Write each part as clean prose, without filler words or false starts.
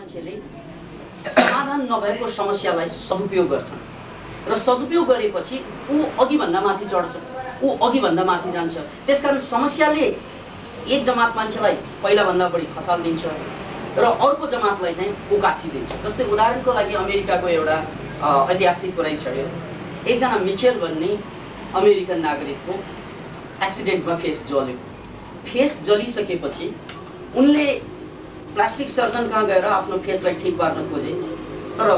मान्छेले समाधान नभएको समस्यालाई सदुपयोग गर्छन् र सदुपयोग गरेपछि ऊ अघि भन्दा माथि चढ्छ, ऊ अघि भन्दा माथि जान्छ। त्यसकारण समस्याले एक जमात मान्छेलाई पहिला भन्दा बढी खसाल्दिन्छ र अर्को जमातलाई चाहिँ उकासिदिन्छ। जस्तै उदाहरणको लागि अमेरिकाको एउटा ऐतिहासिक कुरै छ। यो एकजना मिचेल भन्ने अमेरिकन नागरिकको एक्सिडेन्टमा फेस जल्यो। फेस जलिसकेपछि उनले प्लास्टिक सर्जन कहाँ गएर आफ्नो फेसलाई ठिक पार्न खोजे, तर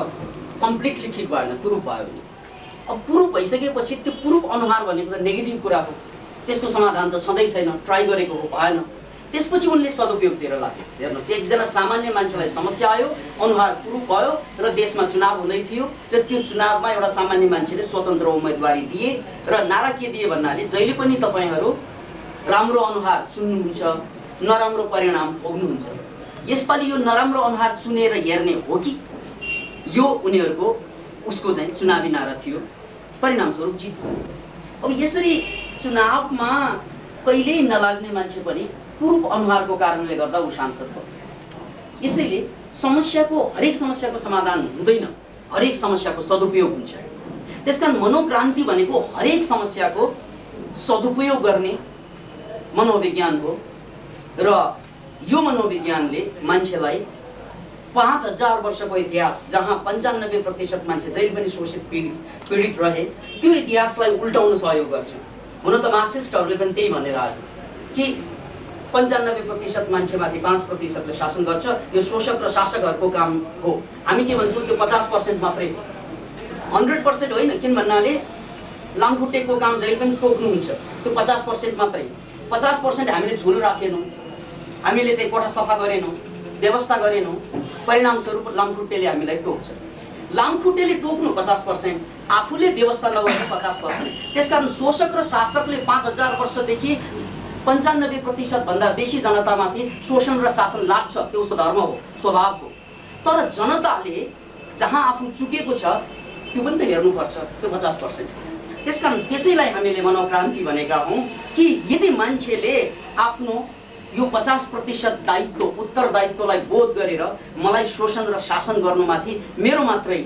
कम्प्लिटली ठिक भएन, कुरूप भयो। अब कुरूप भइसकेपछि त्यो कुरूप अनुहार भनेको त नेगेटिभ कुरा हो, त्यसको समाधान त छँदै छैन, ट्राई गरेको हो, भएन। त्यसपछि उनले सदुपयोगतिर लाग्यो। हेर्नुहोस्, एकजना सामान्य मान्छेलाई समस्या आयो, अनुहार कुरूप भयो र देशमा चुनाव हुँदै थियो र त्यो चुनावमा एउटा सामान्य मान्छेले स्वतन्त्र उम्मेदवारी दिए र नारा के दिए भन्नाले जहिले पनि तपाईहरू राम्रो अनुहार चुन्नुहुन्छ, नराम्रो परिणाम भोग्नुहुन्छ। यसपालि यो नराम्रो अनुहार चुनेर हेर्ने हो कि यो उनीहरूको उसको चाहिँ चुनावी नारा थियो। परिणामस्वरूप जित भयो। अब यसरी चुनावमा कहिल्यै नलाग्ने मान्छे पनि कुरूप अनुहारको कारणले गर्दा ऊ सांसद भयो। यसैले हरेक समस्याको समाधान हुँदैन, हरेक समस्याको सदुपयोग हुन्छ। त्यसकारण मनोक्रान्ति भनेको हरेक समस्याको सदुपयोग गर्ने मनोविज्ञान हो र यो मनोविज्ञानले मान्छेलाई 5000 वर्षको इतिहास जहाँ 95% मान्छे जहिले पनि शोषित पीडित रहे त्यो इतिहासलाई उल्टाउन सहयोग गर्छ। हुन त मार्क्सिस्टहरूले पनि त्यही भनेर आयो कि 95% मान्छेमाथि 5%ले शासन गर्छ, यो शोषक र शासकहरूको काम हो। हामी के भन्छौँ, त्यो 50% मात्रै हो, 100% होइन। किन भन्नाले लामखुट्टेको काम जहिले पनि टोक्नुहुन्छ, त्यो 50% मात्रै। 50% हामीले झोल राखेनौँ, हामीले चाहिँ कोठा सफा गरेनौँ, व्यवस्था गरेनौँ, परिणामस्वरूप लामखुट्टेले हामीलाई टोक्छ। लामखुट्टेले टोक्नु 50%, आफूले व्यवस्था नगर्नु 50%। त्यसकारण शोषक र शासकले 5000 वर्षदेखि 95% भन्दा बेसी जनतामाथि शोषण र शासन लाग्छ, त्यो उसको धर्म हो, स्वभाव हो। तर जनताले जहाँ आफू चुकेको छ त्यो पनि त हेर्नुपर्छ, त्यो 50%। त्यसकारण त्यसैलाई हामीले मनोक्रान्ति भनेका हौँ कि यदि मान्छेले आफ्नो यो 50% दायित्व, उत्तरदायित्वलाई बोध गरेर मलाई शोषण र शासन गर्नुमाथि मेरो मात्रै,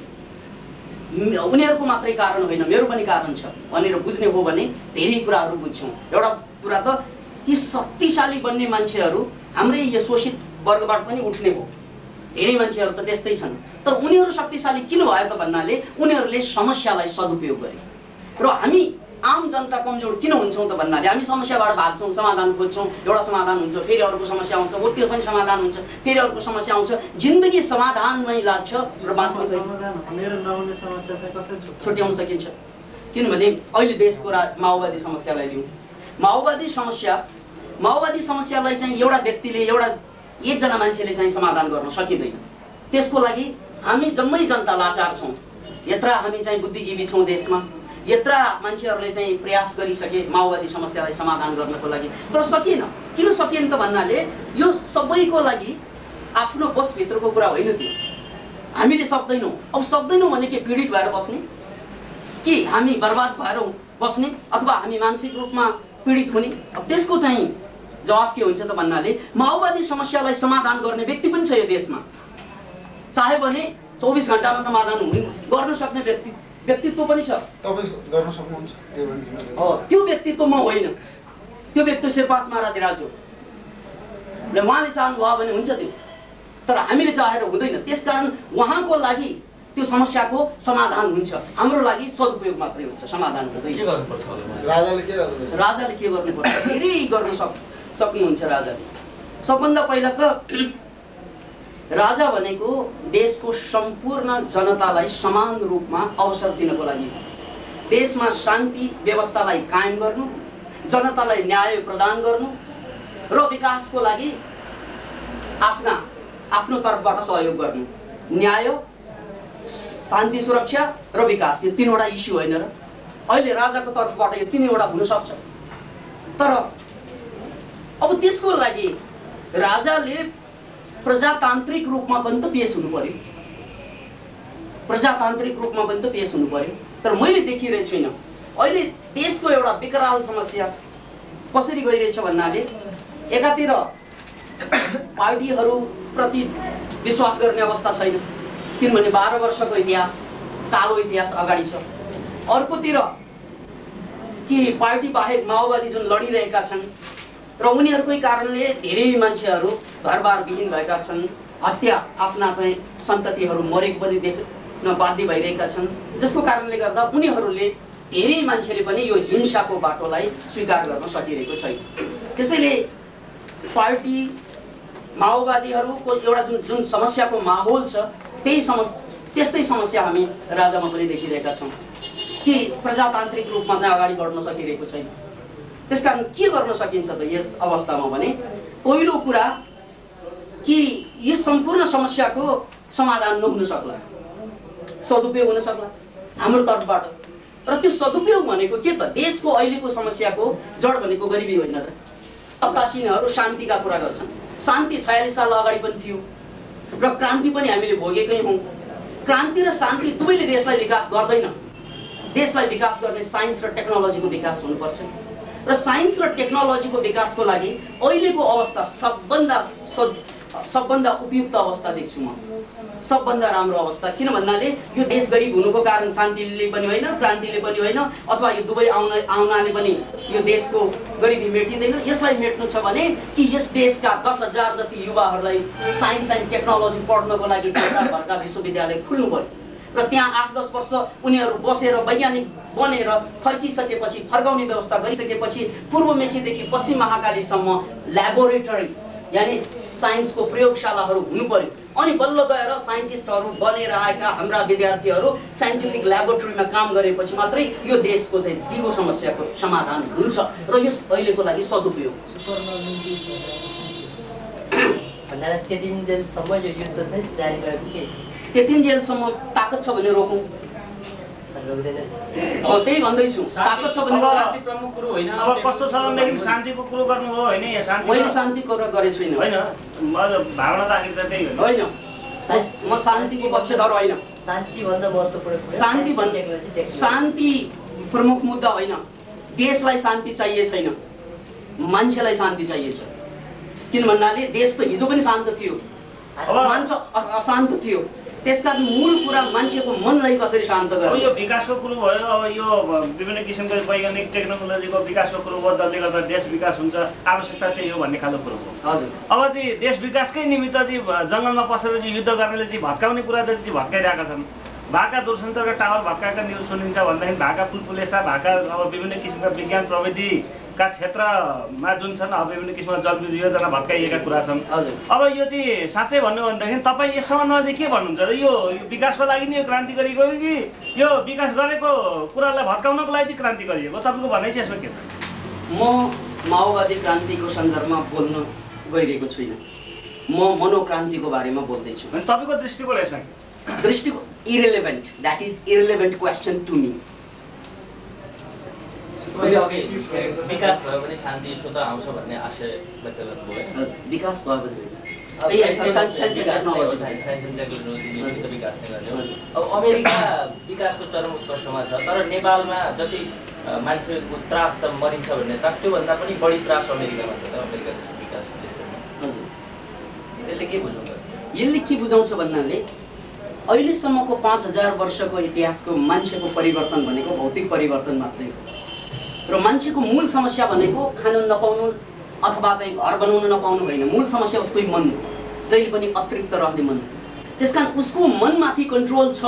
उनीहरूको मात्रै कारण होइन, मेरो पनि कारण छ भनेर बुझ्ने हो भने धेरै कुराहरू बुझ्छौँ। एउटा कुरा त कि शक्तिशाली बन्ने मान्छेहरू हाम्रै यो शोषित वर्गबाट पनि उठ्ने हो। धेरै मान्छेहरू त त्यस्तै छन्, तर उनीहरू शक्तिशाली किन भयो त भन्नाले उनीहरूले समस्यालाई सदुपयोग गरे। र हामी आम जनता कमजोर किन हुन्छौँ त भन्नाले हामी समस्याबाट भाग्छौँ, समाधान खोज्छौँ, एउटा समाधान हुन्छ, फेरि अर्को समस्या आउँछ, हो त्यो पनि समाधान हुन्छ, फेरि अर्को समस्या आउँछ, जिन्दगी समाधानमै लाग्छ र बाँच्ने छुट्याउन सकिन्छ। किनभने अहिले देशको माओवादी समस्यालाई लिउँ। माओवादी समस्यालाई चाहिँ एउटा व्यक्तिले, एकजना मान्छेले चाहिँ समाधान गर्न सकिँदैन। त्यसको लागि हामी जम्मै जनता लाचार छौँ। यत्र हामी चाहिँ बुद्धिजीवी छौँ देशमा, यत्र मान्छेहरूले चाहिँ प्रयास गरिसके माओवादी समस्यालाई समाधान गर्नको लागि, तर सकिएन। किन सकिएन त भन्नाले यो सबैको लागि आफ्नो बसभित्रको कुरा होइन त्यो। हामीले सक्दैनौँ। अब सक्दैनौँ भने के पीडित भएर बस्ने, कि हामी बर्बाद भएर बस्ने, अथवा हामी मानसिक रूपमा पीडित हुने? अब त्यसको चाहिँ जवाफ के हुन्छ त भन्नाले माओवादी समस्यालाई समाधान गर्ने व्यक्ति पनि छ यो देशमा। चाहे भने 24 घण्टामा समाधान गर्न सक्ने व्यक्तित्व पनि छ। गर्न सक्नुहुन्छ त्यो व्यक्तित्व म होइन, त्यो व्यक्ति शेरपात महाराज हो। उहाँले चाहनुभयो भने हुन्छ त्यो, तर हामीले चाहेर हुँदैन। त्यसकारण उहाँको लागि त्यो समस्याको समाधान हुन्छ, हाम्रो लागि सदुपयोग मात्रै हुन्छ, समाधान हुँदैन। राजाले के गर्नुपर्छ? धेरै गर्न सक्नुहुन्छ राजाले। सबभन्दा पहिला त राजा भनेको देशको सम्पूर्ण जनतालाई समान रूपमा अवसर दिनको लागि, देशमा शान्ति व्यवस्थालाई कायम गर्नु, जनतालाई न्याय प्रदान गर्नु र विकासको लागि आफ्नो तर्फबाट सहयोग गर्नु। न्याय, शान्ति, सुरक्षा र विकास, यो तीनवटा इस्यु होइन र? अहिले राजाको तर्फबाट यो तीनवटा हुन सक्छ। तर अब त्यसको लागि राजाले प्रजातान्त्रिक रूपमा पनि त पेश हुनु पर्यो, प्रजातान्त्रिक रूपमा पनि त पेश हुनु पर्यो। तर मैले देखिरहेको छुइनँ। अहिले देशको एउटा विकराल समस्या कसरी गइरहेछ भन्नाले एकातिर पार्टीहरूप्रति विश्वास गर्ने अवस्था छैन, किनभने 12 वर्षको इतिहास, कालो इतिहास अगाडि छ। अर्कोतिर कि पार्टी बाहेक माओवादी जुन लडिरहेका छन् र उनीहरूकै कारणले धेरै मान्छेहरू घरबार विहीन भएका छन्, हत्या आफ्ना चाहिँ सन्ततिहरू मरेको पनि देख्न बाध्य भइरहेका छन्, जसको कारणले गर्दा उनीहरूले धेरै मान्छेले पनि यो हिंसाको बाटोलाई स्वीकार गर्न सकिरहेको छैन। त्यसैले पार्टी माओवादीहरूको एउटा जुन समस्याको माहौल छ त्यस्तै समस्या हामी राजामा पनि देखिरहेका छौँ कि प्रजातान्त्रिक रूपमा चाहिँ अगाडि बढ्न सकिरहेको छैन। त्यसकारण के गर्न सकिन्छ त यस अवस्थामा भने पहिलो कुरा कि यो सम्पूर्ण समस्याको समाधान नहुन सक्ला, सदुपयोग हुन सक्ला हाम्रो तर्फबाट। र त्यो सदुपयोग भनेको के त? देशको अहिलेको समस्याको जड भनेको गरिबी होइन र? सत्तासीनहरू शान्तिका कुरा गर्छन्, शान्ति 46 साल अगाडि पनि थियो र क्रान्ति पनि हामीले भोगेकै हौँ। क्रान्ति र शान्ति दुवैले देशलाई विकास गर्दैन। देशलाई विकास गर्ने साइन्स र टेक्नोलोजीको विकास हुनुपर्छ र साइन्स र टेक्नोलोजीको विकासको लागि अहिलेको अवस्था सबभन्दा उपयुक्त अवस्था देख्छु म, सबभन्दा राम्रो अवस्था। किन भन्नाले यो देश गरिब हुनुको कारण शान्तिले पनि होइन, क्रान्तिले पनि होइन, अथवा यो दुवै आउनाले पनि यो देशको गरिबी मेटिँदैन। यसलाई मेट्नु छ भने कि यस देशका 10,000 जति युवाहरूलाई साइन्स एन्ड टेक्नोलोजी पढ्नको लागि संसारभरका विश्वविद्यालय खुल्नु पर्यो र त्यहाँ 8-10 वर्ष उनीहरू बसेर वैज्ञानिक बनेर फर्किसकेपछि, फर्काउने व्यवस्था गरिसकेपछि पूर्व मेचीदेखि पश्चिम महाकालीसम्म ल्याबोरेटरी यानि साइन्सको प्रयोगशालाहरू हुनु पर्यो। अनि बल्ल गएर साइन्टिस्टहरू बनेर आएका हाम्रा विद्यार्थीहरू साइन्टिफिक ल्याबोरेटरीमा काम गरेपछि मात्रै यो देशको चाहिँ दिगो समस्याको समाधान हुन्छ र यस अहिलेको लागि सदुपयोग। त्यतिन्जेलसम्म यो युद्ध चाहिँ जारी रहेको के छ? त्यतिन्जेलसम्म ताकत छ भने रोकौँ। त्यही भन्दैछु, ताकत छ भने प्रमुख कुरो होइन। अब कस्तो छ भनेदेखि शान्तिको कुरो गर्नु हो होइन? यहाँ शान्ति, मैले शान्तिको कुरा गरेको छुइनँ होइन, भावना त आखिर त त्यही होइन। म शान्तिको पक्षधर होइन। शान्तिभन्दा महत्त्वपूर्ण शान्ति प्रमुख मुद्दा होइन। देशलाई शान्ति चाहिए छैन, मान्छेलाई शान्ति चाहिएछ। किन भन्नाले देश त हिजो पनि शान्त थियो, मान्छे अशान्त थियो। त्यसकारण मूल कुरा मान्छेको मनलाई कसरी शान्त गर्ने। यो विकासको कुरो भयो, अब यो विभिन्न किसिमको वैज्ञानिक टेक्नोलोजीको विकासको कुरो भयो, जसले गर्दा देश विकास हुन्छ, आवश्यकता त्यही हो भन्ने खालको कुरो हो। हजुर, अब चाहिँ देश विकासकै निमित्त चाहिँ जङ्गलमा पसेर चाहिँ युद्ध गर्नेले चाहिँ भत्काउने कुरा चाहिँ भत्काइरहेका छन्। भाका दूरसञ्चारका टावर भत्काएका न्युज सुनिन्छ भन्दाखेरि भाका पुलपुलेसा, भाका अब विभिन्न किसिमका विज्ञान प्रविधिका क्षेत्रमा जुन छन् अब विभिन्न किसिमका जलविद्युत योजना भत्काइएका कुरा छन्। अब यो चाहिँ साँच्चै भन्नु भनेदेखि तपाईँ यस सम्बन्धमा चाहिँ के भन्नुहुन्छ र? यो विकासको लागि नै यो क्रान्ति गरिएको हो कि यो विकास गरेको कुरालाई भत्काउनको लागि चाहिँ क्रान्ति गरिएको? तपाईँको भनाइ चाहिँ यसमा के छ? म माओवादी क्रान्तिको सन्दर्भमा बोल्न गइरहेको छुइनँ, म मनोक्रान्तिको बारेमा बोल्दैछु। तपाईँको दृष्टिकोण यसमा दृष्टिकोण irrelevant, that is irrelevant question to me. विकास भयो भने शान्ति स्वतः आउँछ भन्ने आशय व्यक्त गर्नुभयो। विकास भयो भने अब अमेरिका विकासको चरम उत्कर्षमा छ, तर नेपालमा जति मान्छेको त्रास छ, मरिन्छ भन्ने त्रास, त्योभन्दा पनि बढी त्रास अमेरिकामा छ त। अमेरिका जस्तो विकास देशमा यसले के बुझाउँछ? यसले के बुझाउँछ भन्नाले अहिलेसम्मको 5000 वर्षको इतिहासको मान्छेको परिवर्तन भनेको भौतिक परिवर्तन मात्रै हो र मान्छेको मूल समस्या भनेको खान नपाउनु अथवा चाहिँ घर बनाउन नपाउनु होइन। मूल समस्या उसकै मन हो, जहिले पनि अतृप्त रहने मन। त्यसकारण उसको मनमाथि कन्ट्रोल छ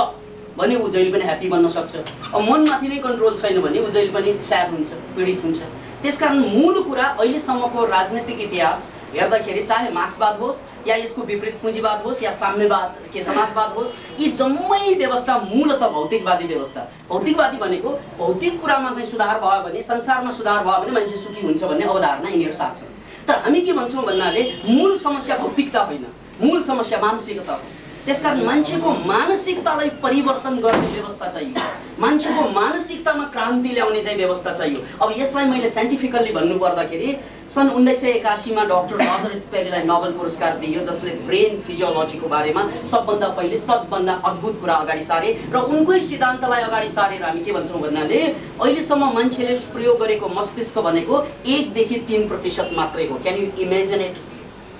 भने ऊ जहिले पनि ह्याप्पी बन्न सक्छ। अब मनमाथि नै कन्ट्रोल छैन भने ऊ जहिले पनि स्याड हुन्छ, पीडित हुन्छ। त्यसकारण मूल कुरा अहिलेसम्मको राजनीतिक इतिहास हेर्दाखेरि चाहे मार्क्सवाद होस् या यसको विपरीत पुँजीवाद होस् या साम्यवाद के समाजवाद होस्, यी जम्मै व्यवस्था मूलतः भौतिकवादी व्यवस्था। भौतिकवादी भनेको भौतिक कुरामा चाहिँ सुधार भयो भने, संसारमा सुधार भयो भने मान्छे सुखी हुन्छ भन्ने अवधारणा यिनीहरू साथ छन्। तर हामी के भन्छौँ भन्नाले मूल समस्या भौतिकता होइन, मूल समस्या मानसिकता हो। त्यसकारण मान्छेको मानसिकतालाई परिवर्तन गर्ने व्यवस्था चाहियो, मान्छेको मानसिकतामा क्रान्ति ल्याउने चाहिँ व्यवस्था चाहियो। अब यसलाई मैले साइन्टिफिकल्ली भन्नुपर्दाखेरि सन् 1981 मा डाक्टर रजर स्पेरीलाई नोबेल पुरस्कार दियो, जसले ब्रेन फिजियोलोजीको बारेमा सबभन्दा पहिले सबभन्दा अद्भुत कुरा अगाडि सारे र उनकै सिद्धान्तलाई अगाडि सारेर हामी के भन्छौँ भन्नाले अहिलेसम्म मान्छेले प्रयोग गरेको मस्तिष्क भनेको 1 देखि 3% मात्रै हो। Can you imagine it?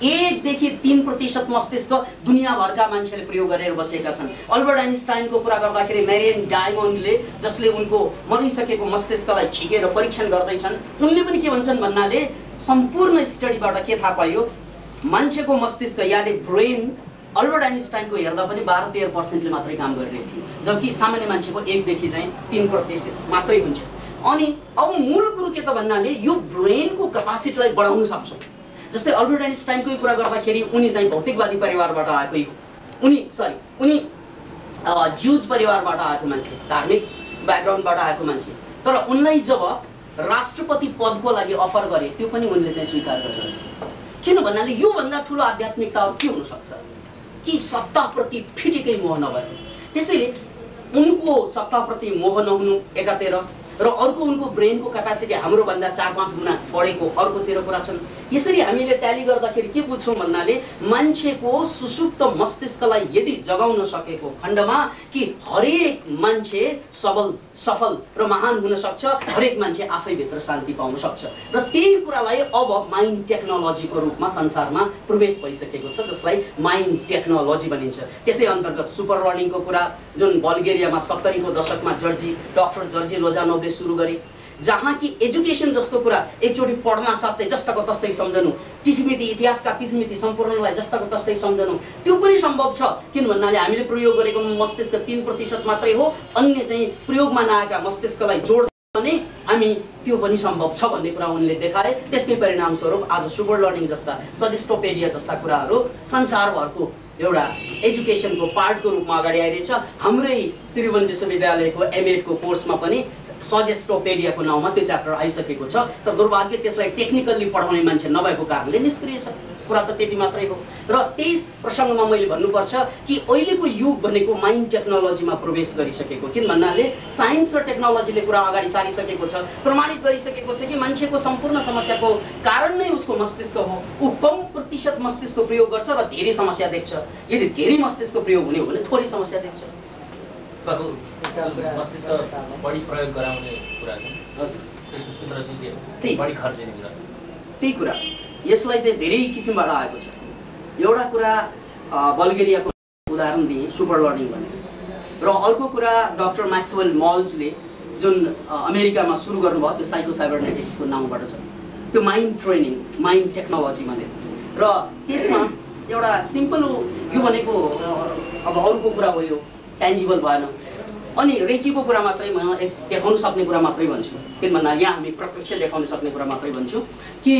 1 देखि 3% मस्तिष्क दुनियाँभरका मान्छेले प्रयोग गरेर बसेका छन्। अल्बर्ट आइन्स्टाइनको कुरा गर्दाखेरि मेरियन डायमन्डले जसले उनको मरिसकेको मस्तिष्कलाई झिकेर परीक्षण गर्दैछन्, उनले पनि के भन्छन् भन्नाले सम्पूर्ण स्टडीबाट के थाहा पाइयो, मान्छेको मस्तिष्क यानि ब्रेन अल्बर्ट आइन्स्टाइनको हेर्दा पनि 12-13% मात्रै काम गरिरहेको थियो, जबकि सामान्य मान्छेको 1 देखि चाहिँ 3% मात्रै हुन्छ। अनि अब मूल कुरो के त भन्नाले यो ब्रेनको क्यापासिटीलाई बढाउन सक्छौँ। जस्तै अल्बर्ट आइन्स्टाइनकै कुरा गर्दाखेरि उनी चाहिँ भौतिकवादी परिवारबाट आएकै हो, उनी ज्युज परिवारबाट आएको मान्छे, धार्मिक ब्याकग्राउन्डबाट आएको मान्छे, तर उनलाई जब राष्ट्रपति पदको लागि अफर गरे त्यो पनि उनले चाहिँ स्वीकार गरेन। किन भन्नाले योभन्दा ठुलो आध्यात्मिकता के हुन सक्छ कि सत्ताप्रति फिटिकै मोह नभएर। त्यसैले उनको सत्ताप्रति मोह नहुनु एकातिर र अर्को उनको ब्रेनको क्यापासिटी हाम्रो भन्दा 4-5 गुणा बढेको अर्कोतिर कुरा छन्। यसरी हामीले ट्याली गर्दाखेरि के बुझ्छौँ भन्नाले मान्छेको सुसुप्त मस्तिष्कलाई यदि जगाउन सकेको खण्डमा कि हरेक मान्छे सबल सफल र महान हुन सक्छ, हरेक मान्छे आफैभित्र शान्ति पाउन सक्छ। र त्यही कुरालाई अब माइन्ड टेक्नोलोजीको रूपमा संसारमा प्रवेश भइसकेको छ, जसलाई माइन्ड टेक्नोलोजी भनिन्छ। त्यसै अन्तर्गत सुपर लर्निङको कुरा जुन बल्गेरियामा 70 को दशकमा डाक्टर जर्जी लोजानोभले सुरु गरे, जहाँ कि एजुकेसन जस्तो कुरा एकचोटि पढ्न साथ चाहिँ जस्ताको तस्तै सम्झनु, तिथिमिति इतिहासका तिथिमिति सम्पूर्णलाई जस्ताको तस्तै सम्झनु, त्यो पनि सम्भव छ। किन भन्नाले हामीले प्रयोग गरेको मस्तिष्क 3% मात्रै हो, अन्य चाहिँ प्रयोगमा नआएका मस्तिष्कलाई जोड भने हामी त्यो पनि सम्भव छ भन्ने कुरा उनले देखाए। त्यसकै परिणामस्वरूप आज सुपर लर्निङ जस्ता सजेस्टोपेडिया जस्ता कुराहरू संसारभरको एउटा एजुकेसनको पार्टको रूपमा अगाडि आइरहेछ। हाम्रै त्रिभुवन विश्वविद्यालयको एमएडको कोर्समा पनि सजेस्टोपेडियाको नाउँमा त्यो च्याप्टर आइसकेको छ, तर दुर्भाग्य त्यसलाई टेक्निकल्ली पढाउने मान्छे नभएको कारणले निष्क्रिय छ। कुरा त त्यति मात्रै हो। र त्यही प्रसङ्गमा मैले भन्नुपर्छ कि अहिलेको युग भनेको माइन्ड टेक्नोलोजीमा प्रवेश गरिसकेको। किन भन्नाले साइन्स र टेक्नोलोजीले कुरा अगाडि सारिसकेको छ, प्रमाणित गरिसकेको छ कि मान्छेको सम्पूर्ण समस्याको कारण नै उसको मस्तिष्क हो। ऊ कम प्रतिशत मस्तिष्क प्रयोग गर्छ र धेरै समस्या देख्छ, यदि धेरै मस्तिष्क प्रयोग हुने हो भने थोरै समस्या देख्छ। बस मस्तिष्क बढी प्रयोग गराउने कुरा छ। हजुर, त्यसको सूत्र चाहिँ के हो? बढी खर्चिने कुरा। त्यही कुरा यसलाई चाहिँ धेरै किसिमबाट आएको छ। एउटा कुरा बल्गेरियाको उदाहरण दिएँ, सुपर लर्निङ भने, र अर्को कुरा डाक्टर म्याक्सवेल मल्जले जुन अमेरिकामा सुरु गर्नुभयो त्यो साइकोसाइबरनेटिक्सको नामबाट छ, त्यो माइन्ड ट्रेनिङ, माइन्ड टेक्नोलोजी भने। र त्यसमा एउटा सिम्पल यो भनेको अब अरूको कुरा हो, यो ट्यान्जिबल भएन। अनि रेकीको कुरा मात्रै म देखाउन सक्ने कुरा मात्रै भन्छु, किन भन्दा यहाँ हामी प्रत्यक्ष देखाउन सक्ने कुरा मात्रै भन्छु कि